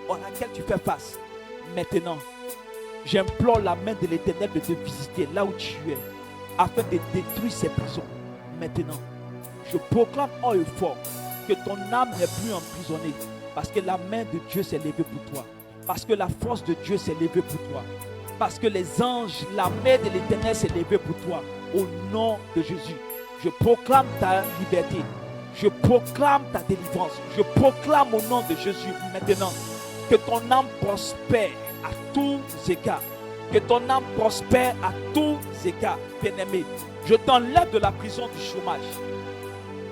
à laquelle tu fais face, maintenant, j'implore la main de l'Éternel de te visiter là où tu es, afin de détruire ces prisons. Maintenant, je proclame haut et fort que ton âme n'est plus emprisonnée, Parce que la main de Dieu s'est levée pour toi. Parce que la force de Dieu s'est levée pour toi. Parce que les anges, la main de l'Éternel s'est levée pour toi. Au nom de Jésus, je proclame ta liberté. Je proclame ta délivrance. Je proclame au nom de Jésus maintenant que ton âme prospère à tous égards. Que ton âme prospère à tous égards, bien-aimé. Je t'enlève de la prison du chômage.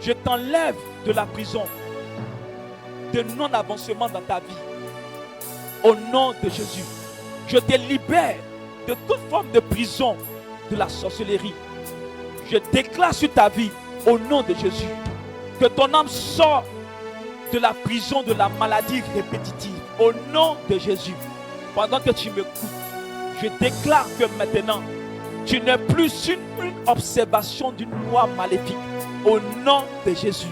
Je t'enlève de la prison de non-avancement dans ta vie. Au nom de Jésus, je te libère de toute forme de prison de la sorcellerie. Je déclare sur ta vie, au nom de Jésus, que ton âme sort de la prison de la maladie répétitive. Au nom de Jésus, pendant que tu m'écoutes, je déclare que maintenant, tu n'es plus une observation d'une loi maléfique. Au nom de Jésus,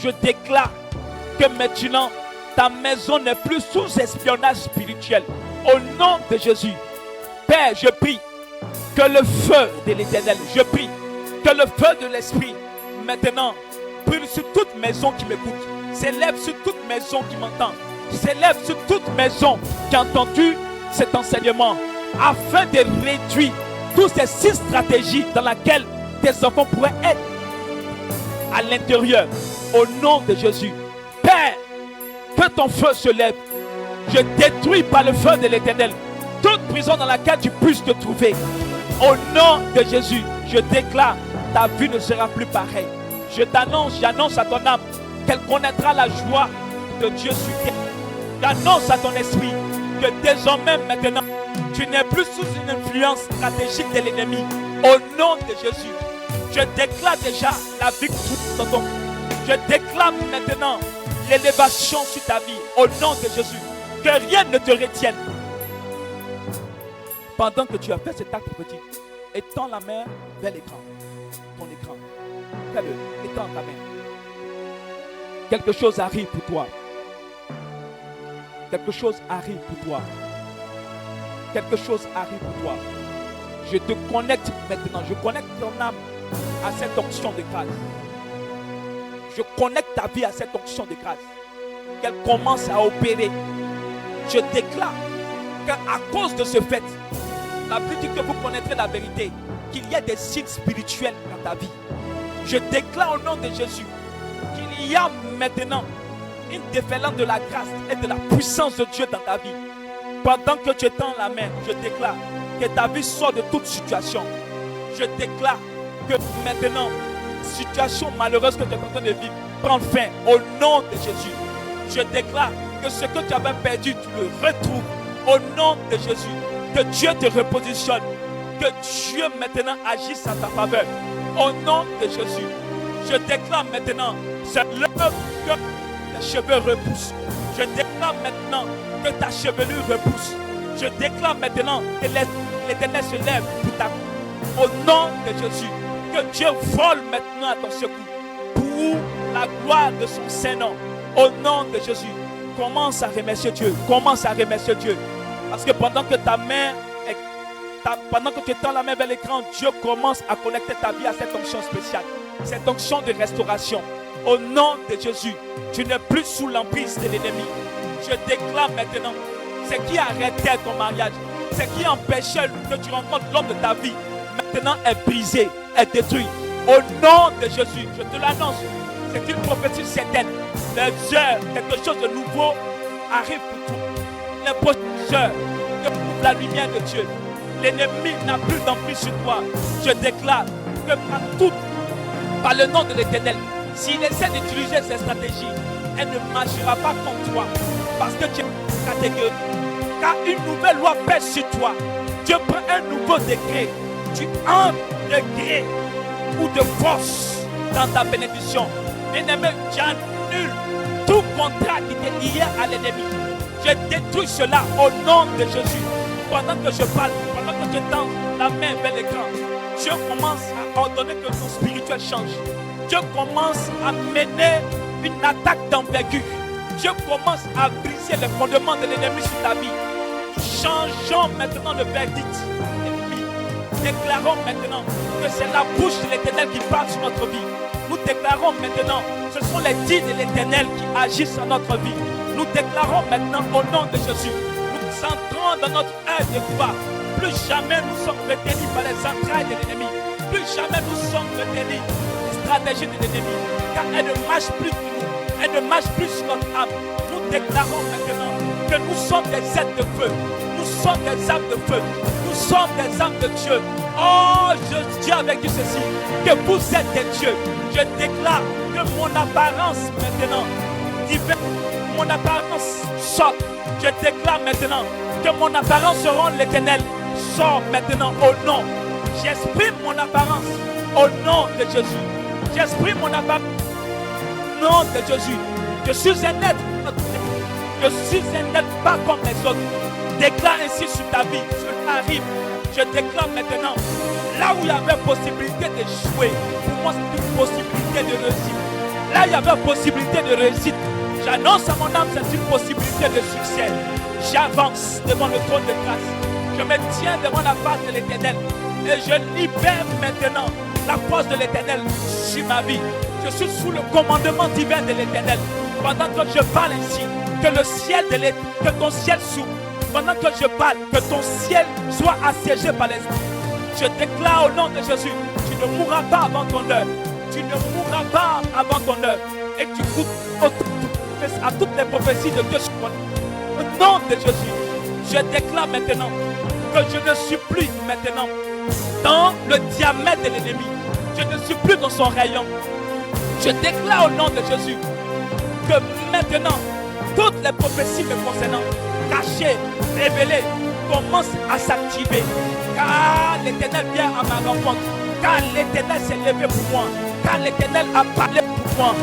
je déclare que maintenant, ta maison n'est plus sous espionnage spirituel. Au nom de Jésus, Père, je prie que le feu de l'Éternel, je prie que le feu de l'Esprit, maintenant, brûle sur toute maison qui m'écoute, s'élève sur toute maison qui m'entend, s'élève sur toute maison qui a entendu cet enseignement, afin de réduire toutes ces 6 stratégies dans lesquelles tes enfants pourraient être à l'intérieur. Au nom de Jésus, Père, que ton feu se lève. Je détruis par le feu de l'Éternel toute prison dans laquelle tu puisses te trouver. Au nom de Jésus, je déclare, ta vie ne sera plus pareille. J'annonce à ton âme qu'elle connaîtra la joie de Dieu sur terre. J'annonce à ton esprit que désormais maintenant, tu n'es plus sous une influence stratégique de l'ennemi. Au nom de Jésus, je déclare déjà la victoire dans ton vie. Je déclare maintenant l'élévation sur ta vie. Au nom de Jésus, que rien ne te retienne. Pendant que tu as fait cet acte prophétique, étends la main vers l'écran. Ton écran. Fais-le. Étends ta main. Quelque chose arrive pour toi. Quelque chose arrive pour toi. Quelque chose arrive pour toi. Je te connecte maintenant. Je connecte ton âme à cette onction de grâce. Je connecte ta vie à cette onction de grâce. Qu'elle commence à opérer. Je déclare qu'à cause de ce fait, la Bible dit que vous connaîtrez la vérité, qu'il y a des signes spirituels dans ta vie. Je déclare au nom de Jésus qu'il y a maintenant une déferlante de la grâce et de la puissance de Dieu dans ta vie. Pendant que tu tends la main, je déclare que ta vie sort de toute situation. Je déclare que maintenant, situation malheureuse que tu es en train de vivre prend fin au nom de Jésus. Je déclare que ce que tu avais perdu, tu le retrouves au nom de Jésus. Que Dieu te repositionne. Que Dieu maintenant agisse en ta faveur. Au nom de Jésus. Je déclare maintenant c'est l'heure que tes cheveux repoussent. Je déclare maintenant que ta chevelure repousse. Je déclare maintenant que l'Éternel se lève pour ta vie. Au nom de Jésus. Que Dieu vole maintenant à ton secours. Pour la gloire de son Saint-Nom. Au nom de Jésus. Commence à remercier Dieu. Commence à remercier Dieu. Parce que pendant que pendant que tu tends la main vers l'écran, Dieu commence à connecter ta vie à cette onction spéciale. Cette onction de restauration. Au nom de Jésus, tu n'es plus sous l'emprise de l'ennemi. Je déclare maintenant, ce qui arrêtait ton mariage, ce qui empêchait que tu rencontres l'homme de ta vie, maintenant est brisé, est détruit. Au nom de Jésus, je te l'annonce. C'est une prophétie certaine. Les heures, quelque chose de nouveau arrive pour toi. Les prochaines heures, que pour la lumière de Dieu. L'ennemi n'a plus d'emprise sur toi. Je déclare que par le nom de l'Éternel, s'il essaie d'utiliser ces stratégies, elle ne marchera pas contre toi. Parce que tu es catégorique. Car une nouvelle loi pèse sur toi. Dieu prend un nouveau décret. Tu as un degré ou de force dans ta bénédiction. Bien-aimé, j'annule tout contrat qui t'est lié à l'ennemi. Je détruis cela au nom de Jésus. Pendant que je parle, pendant que je tends la main vers l'écran, Dieu commence à ordonner que ton spirituel change. Dieu commence à mener une attaque d'envergure. Dieu commence à briser les fondements de l'ennemi sur ta vie. Changeons maintenant le verdict ennemi. Déclarons maintenant que c'est la bouche de l'Éternel qui parle sur notre vie. Nous déclarons maintenant, ce sont les dits de l'Éternel qui agissent en notre vie. Nous déclarons maintenant au nom de Jésus. Nous entrons dans notre heure de gloire. Plus jamais nous sommes retenus par les entrailles de l'ennemi. Plus jamais nous sommes retenus des stratégies de l'ennemi. Car elle ne marche plus sur nous. Elle ne marche plus sur notre âme. Nous déclarons maintenant que nous sommes des êtres de feu. Nous sommes des âmes de feu. Nous sommes des âmes de Dieu. Oh, je dis avec Dieu ceci, que vous êtes des dieux. Je déclare que mon apparence maintenant divine, mon apparence sort. Je déclare maintenant que mon apparence selon l'Éternel sort maintenant au nom. J'exprime mon apparence au nom de Jésus. J'exprime mon apparence au nom de Jésus. Je suis un être. Je suis un être pas comme les autres. Déclare ainsi sur ta vie, sur ta rive. Je déclare maintenant, là où il y avait possibilité d'échouer, pour moi c'est une possibilité de réussite. Là où il y avait possibilité de réussite, j'annonce à mon âme, c'est une possibilité de succès. J'avance devant le trône de grâce. Je me tiens devant la face de l'Éternel. Et je libère maintenant la force de l'Éternel sur ma vie. Je suis sous le commandement divin de l'Éternel. Pendant que je parle ainsi, que le ciel de l'Éternel, que ton ciel s'ouvre. Pendant que je parle, que ton ciel soit assiégé par les esprits. Je déclare au nom de Jésus, tu ne mourras pas avant ton heure. Tu ne mourras pas avant ton heure. Et tu goûtes à toutes les prophéties de Dieu sur toi. Au nom de Jésus, je déclare maintenant que je ne suis plus maintenant dans le diamètre de l'ennemi. Je ne suis plus dans son rayon. Je déclare au nom de Jésus que maintenant, toutes les prophéties me concernant, cachées, révélées, commencent à s'activer. Car l'Éternel vient à ma rencontre. Car l'Éternel s'est levé pour moi. Car l'Éternel a parlé pour moi.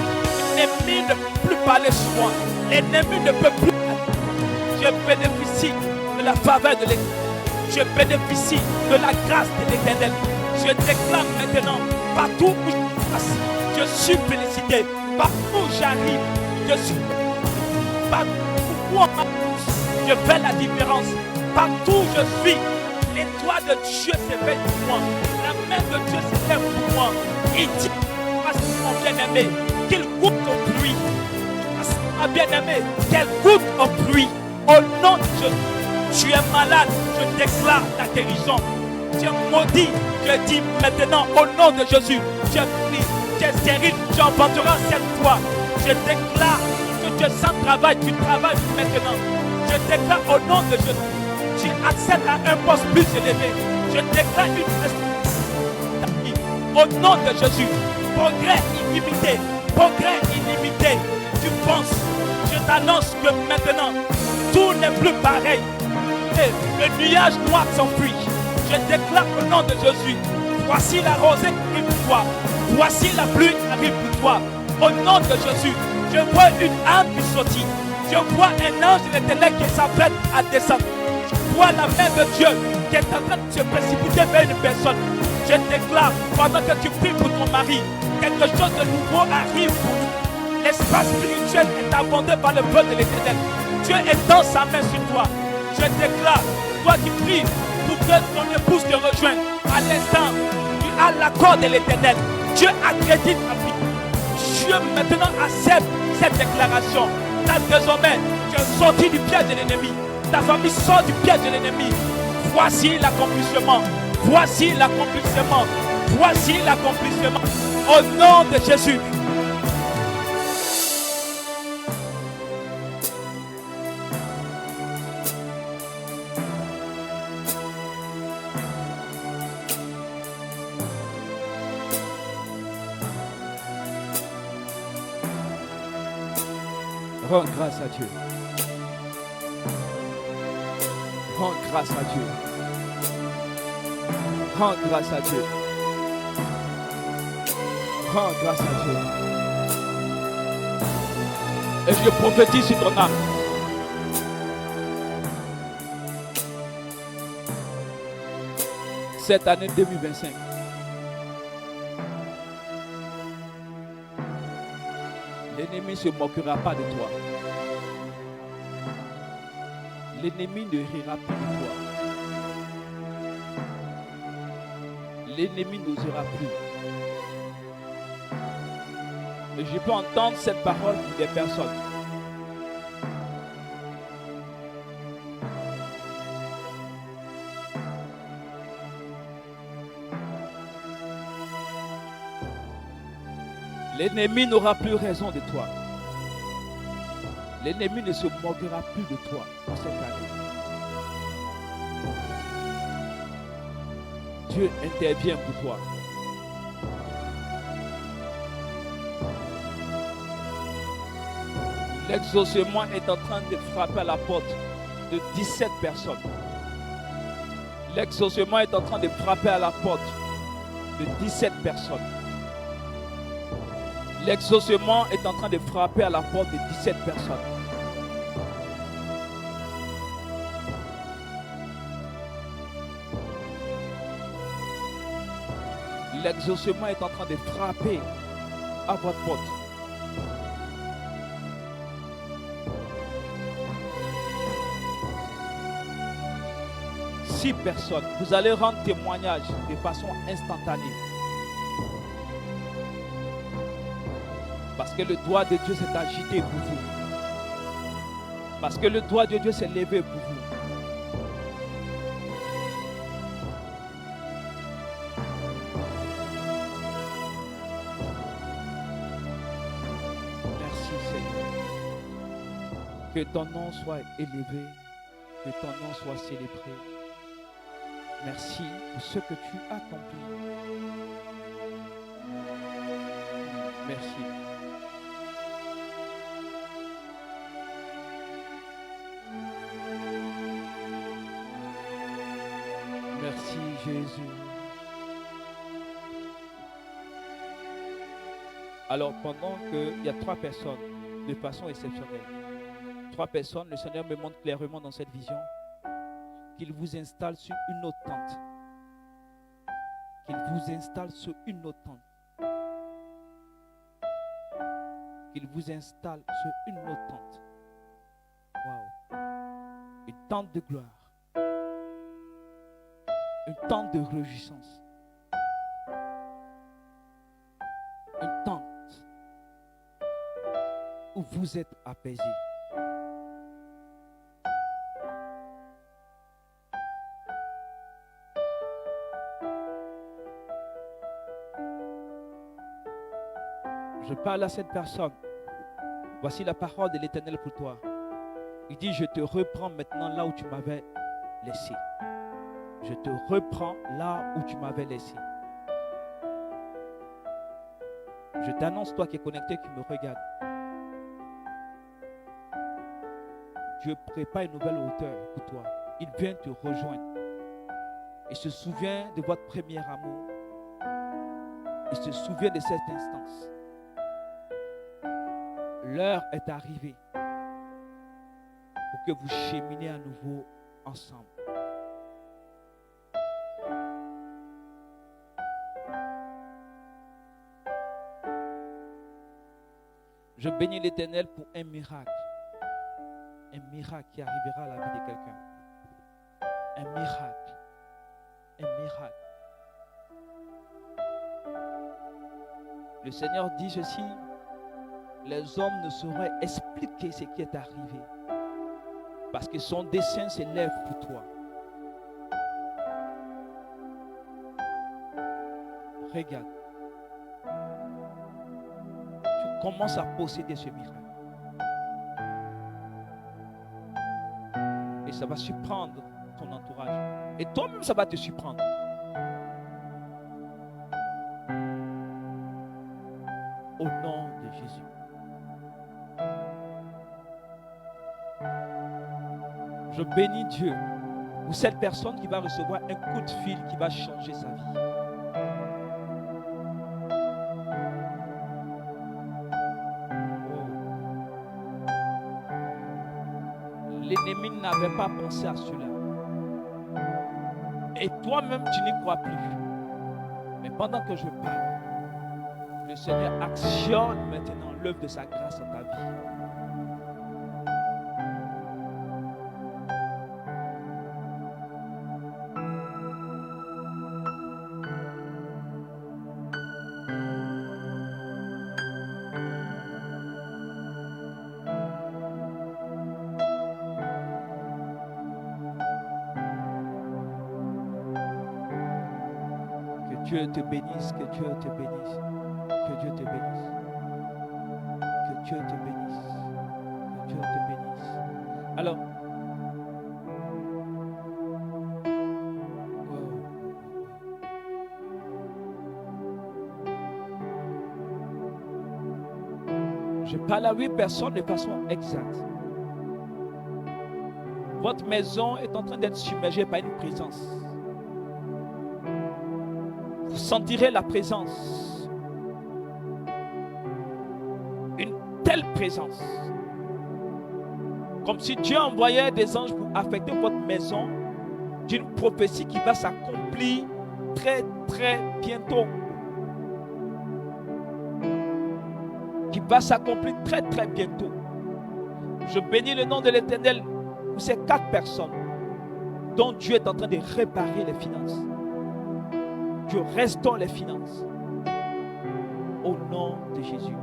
L'ennemi ne peut plus parler sur moi. L'ennemi ne peut plus. Je bénéficie de la faveur de l'Éternel. Je bénéficie de la grâce de l'Éternel. Je déclare maintenant, partout où je passe, je suis félicité. Partout où j'arrive, je suis. Partout où je fais la différence. Partout où je suis, l'étoile de Dieu s'éveille pour moi. La main de Dieu s'élève pour moi. Il dit à mon bien-aimé qu'il goûte au pluie. À ma bien-aimé qu'elle goûte au pluie. Au nom de Jésus, tu es malade, je déclare ta guérison. Tu es maudit, je dis maintenant au nom de Jésus, tu es pris, tu es stérile, tu enfanteras cette fois. Je déclare que tu es sans travail, tu travailles maintenant. Je déclare au nom de Jésus, tu accèdes à un poste plus élevé. Je déclare une vie. Au nom de Jésus, progrès illimité, progrès illimité. Tu penses, je t'annonce que maintenant, tout n'est plus pareil. Et le nuage noir s'enfuit. Je déclare au nom de Jésus, voici la rosée qui arrive pour toi. Voici la pluie qui arrive pour toi. Au nom de Jésus, je vois une âme qui sortit. Je vois un ange de l'Éternel qui s'apprête à descendre. Je vois la main de Dieu qui est en train de se précipiter vers une personne. Je déclare, pendant que tu pries pour ton mari, quelque chose de nouveau arrive pour nous. L'espace spirituel est abondé par le feu de l'Éternel. Dieu étend sa main sur toi. Je déclare, toi qui pries pour que ton épouse te rejoigne, à l'instant, tu as l'accord de l'Éternel. Dieu accrédite ta vie. Dieu maintenant accepte cette déclaration. Là, désormais, tu es sorti du piège de l'ennemi. Ta famille sort du piège de l'ennemi. Voici l'accomplissement. Voici l'accomplissement. Voici l'accomplissement. Au nom de Jésus. Rends grâce à Dieu. Rends grâce à Dieu. Rends grâce à Dieu. Rends grâce à Dieu. Et je prophétise sur ton âme. Cette année 2025. L'ennemi ne se moquera pas de toi. L'ennemi ne rira plus de toi. L'ennemi n'osera plus. Et je peux entendre cette parole pour des personnes. L'ennemi n'aura plus raison de toi. L'ennemi ne se moquera plus de toi en cette année. Dieu intervient pour toi. L'exaucement est en train de frapper à la porte de 17 personnes. L'exaucement est en train de frapper à la porte de 17 personnes. L'exaucement est en train de frapper à la porte de 17 personnes. L'exaucement est en train de frapper à votre porte. Six personnes, vous allez rendre témoignage de façon instantanée. Parce que le doigt de Dieu s'est agité pour vous. Parce que le doigt de Dieu s'est levé pour vous. Merci Seigneur. Que ton nom soit élevé, que ton nom soit célébré. Merci pour ce que tu as accompli. Merci. Merci Jésus. Alors pendant qu'il y a 3 personnes de façon exceptionnelle, 3 personnes, le Seigneur me montre clairement dans cette vision qu'il vous installe sur une autre tente. Qu'il vous installe sur une autre tente. Qu'il vous installe sur une autre tente. Waouh. Une tente de gloire. Une tente de réjouissance. Une tente où vous êtes apaisés. Je parle à cette personne. Voici la parole de l'Éternel pour toi. Il dit, je te reprends maintenant là où tu m'avais laissé. Je te reprends là où tu m'avais laissé. Je t'annonce, toi qui es connecté, qui me regarde. Dieu prépare une nouvelle hauteur pour toi. Il vient te rejoindre. Il se souvient de votre premier amour. Il se souvient de cette instance. L'heure est arrivée pour que vous cheminiez à nouveau ensemble. Je bénis l'Éternel pour un miracle. Un miracle qui arrivera à la vie de quelqu'un. Un miracle. Un miracle. Le Seigneur dit ceci. Les hommes ne sauraient expliquer ce qui est arrivé. Parce que son dessein s'élève pour toi. Regarde. Tu commences à posséder ce miracle. Et ça va surprendre ton entourage. Et toi-même, ça va te surprendre. Au nom de Jésus. Je bénis Dieu pour cette personne qui va recevoir un coup de fil qui va changer sa vie. Oh. L'ennemi n'avait pas pensé à cela. Et toi-même, tu n'y crois plus. Mais pendant que je parle, le Seigneur actionne maintenant l'œuvre de sa grâce dans ta vie. Dieu te bénisse, que Dieu te bénisse, que Dieu te bénisse, que Dieu te bénisse, que Dieu te bénisse. Alors, je parle à 8 personnes de façon exacte. Votre maison est en train d'être submergée par une présence. Vous sentirez la présence. Une telle présence. Comme si Dieu envoyait des anges pour affecter votre maison d'une prophétie qui va s'accomplir très très bientôt. Qui va s'accomplir très très bientôt. Je bénis le nom de l'Éternel pour ces 4 personnes dont Dieu est en train de réparer les finances. Dieu restaure les finances. Au nom de Jésus.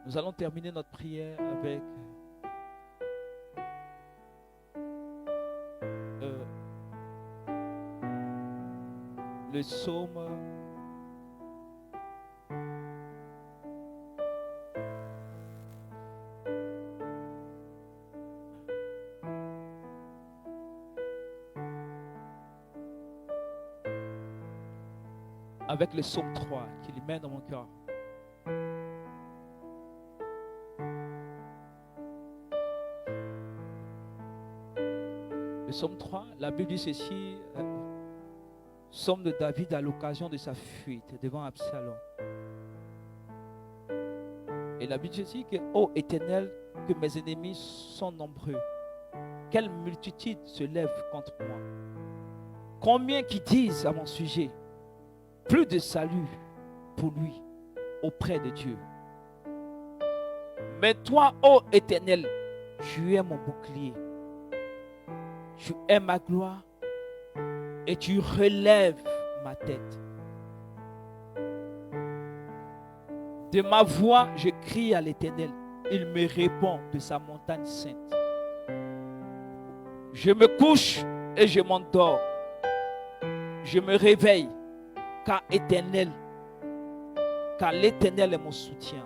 Nous allons terminer notre prière avec le psaume 3 qui lui mène dans mon cœur. Le psaume 3, la Bible dit ceci, psaume de David à l'occasion de sa fuite devant Absalom. Et la Bible dit ceci que, ô Éternel, que mes ennemis sont nombreux. Quelle multitude se lève contre moi. Combien qui disent à mon sujet, plus de salut pour lui auprès de Dieu. Mais toi, ô Éternel, tu es mon bouclier. Tu es ma gloire et tu relèves ma tête. De ma voix, je crie à l'Éternel. Il me répond de sa montagne sainte. Je me couche et je m'endors. Je me réveille car l'Éternel est mon soutien.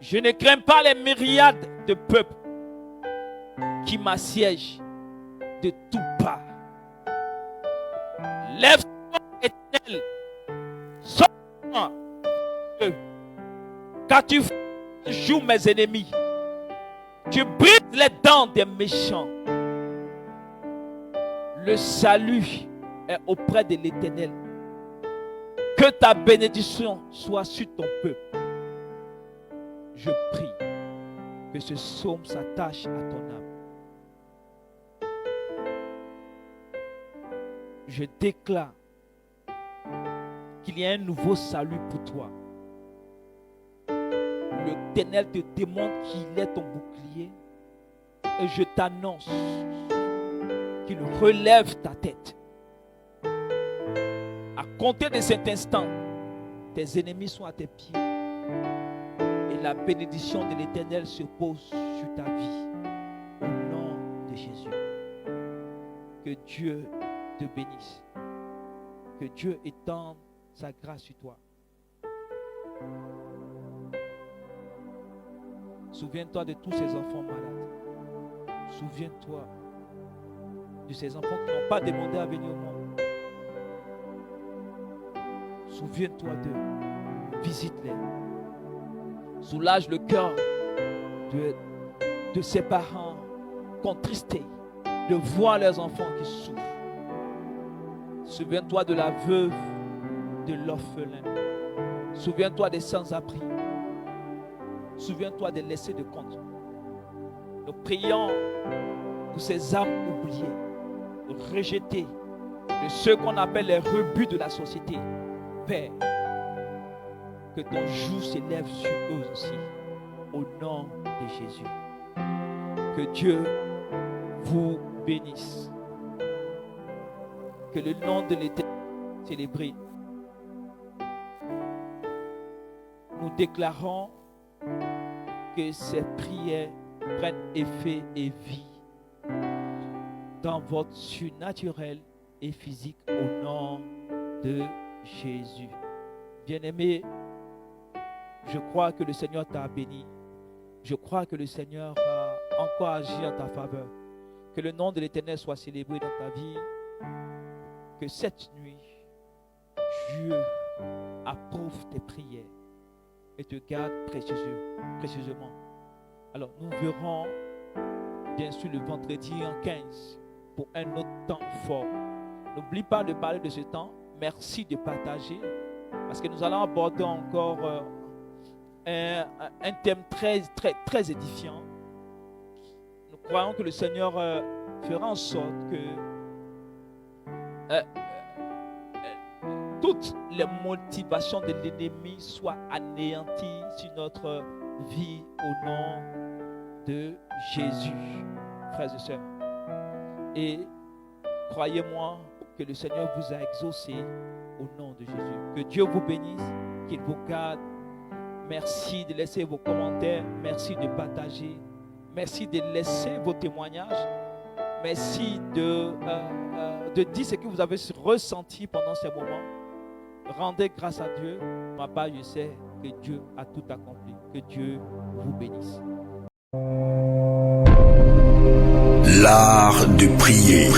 Je ne crains pas les myriades de peuples qui m'assiègent de tout part. Lève-toi, Éternel, sauve-moi, car tu joues mes ennemis. Tu brises les dents des méchants. Le salut est auprès de l'Éternel. Que ta bénédiction soit sur ton peuple. Je prie que ce psaume s'attache à ton âme. Je déclare qu'il y a un nouveau salut pour toi. L'Éternel te démontre qu'il est ton bouclier. Et je t'annonce qu'il relève ta tête. À compter de cet instant, tes ennemis sont à tes pieds. Et la bénédiction de l'Éternel se pose sur ta vie. Au nom de Jésus. Que Dieu te bénisse. Que Dieu étende sa grâce sur toi. Souviens-toi de tous ces enfants malades. Souviens-toi de ces enfants qui n'ont pas demandé à venir au monde. Souviens-toi d'eux. Visite-les. Soulage le cœur de ses parents contristés de voir leurs enfants qui souffrent. Souviens-toi de la veuve, de l'orphelin. Souviens-toi des sans-abri. Souviens-toi des laissés de compte. Nous prions pour ces âmes oubliées, rejetées, de ceux qu'on appelle les rebuts de la société. Père, que ton joug s'élève sur eux aussi, au nom de Jésus. Que Dieu vous bénisse. Que le nom de l'Éternel soit célébré. Nous déclarons que ces prières prennent effet et vie dans votre surnaturel et physique au nom de Jésus. Bien-aimé, je crois que le Seigneur t'a béni. Je crois que le Seigneur a encore agi en ta faveur. Que le nom de l'Éternel soit célébré dans ta vie. Que cette nuit, Dieu approuve tes prières et te garde précieusement. Alors, nous verrons bien sûr le vendredi en 15 pour un autre temps fort. N'oublie pas de parler de ce temps. Merci de partager parce que nous allons aborder encore un thème très édifiant. Nous croyons que le Seigneur fera en sorte que toutes les motivations de l'ennemi soient anéanties sur notre vie au nom de Jésus, frères et sœurs. Et croyez-moi que le Seigneur vous a exaucé au nom de Jésus. Que Dieu vous bénisse, qu'il vous garde. Merci de laisser vos commentaires, merci de partager, merci de laisser vos témoignages, merci de dire ce que vous avez ressenti pendant ces moments. Rendez grâce à Dieu. Ma part, je sais que Dieu a tout accompli. Que Dieu vous bénisse. L'art de prier.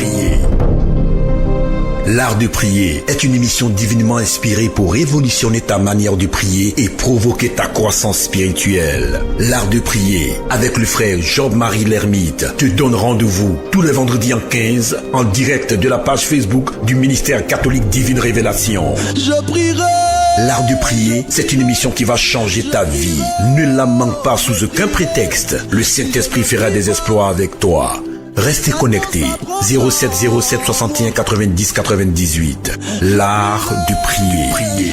L'art de prier est une émission divinement inspirée pour révolutionner ta manière de prier et provoquer ta croissance spirituelle. L'art de prier avec le frère Jean-Marie Lermite te donne rendez-vous tous les vendredis en 15 en direct de la page Facebook du ministère catholique Divine Révélation. Je prierai. L'art de prier, c'est une émission qui va changer ta vie. Ne la manque pas sous aucun prétexte. Le Saint-Esprit fera des exploits avec toi. Restez connectés. 07 61 90 98. L'art de prier.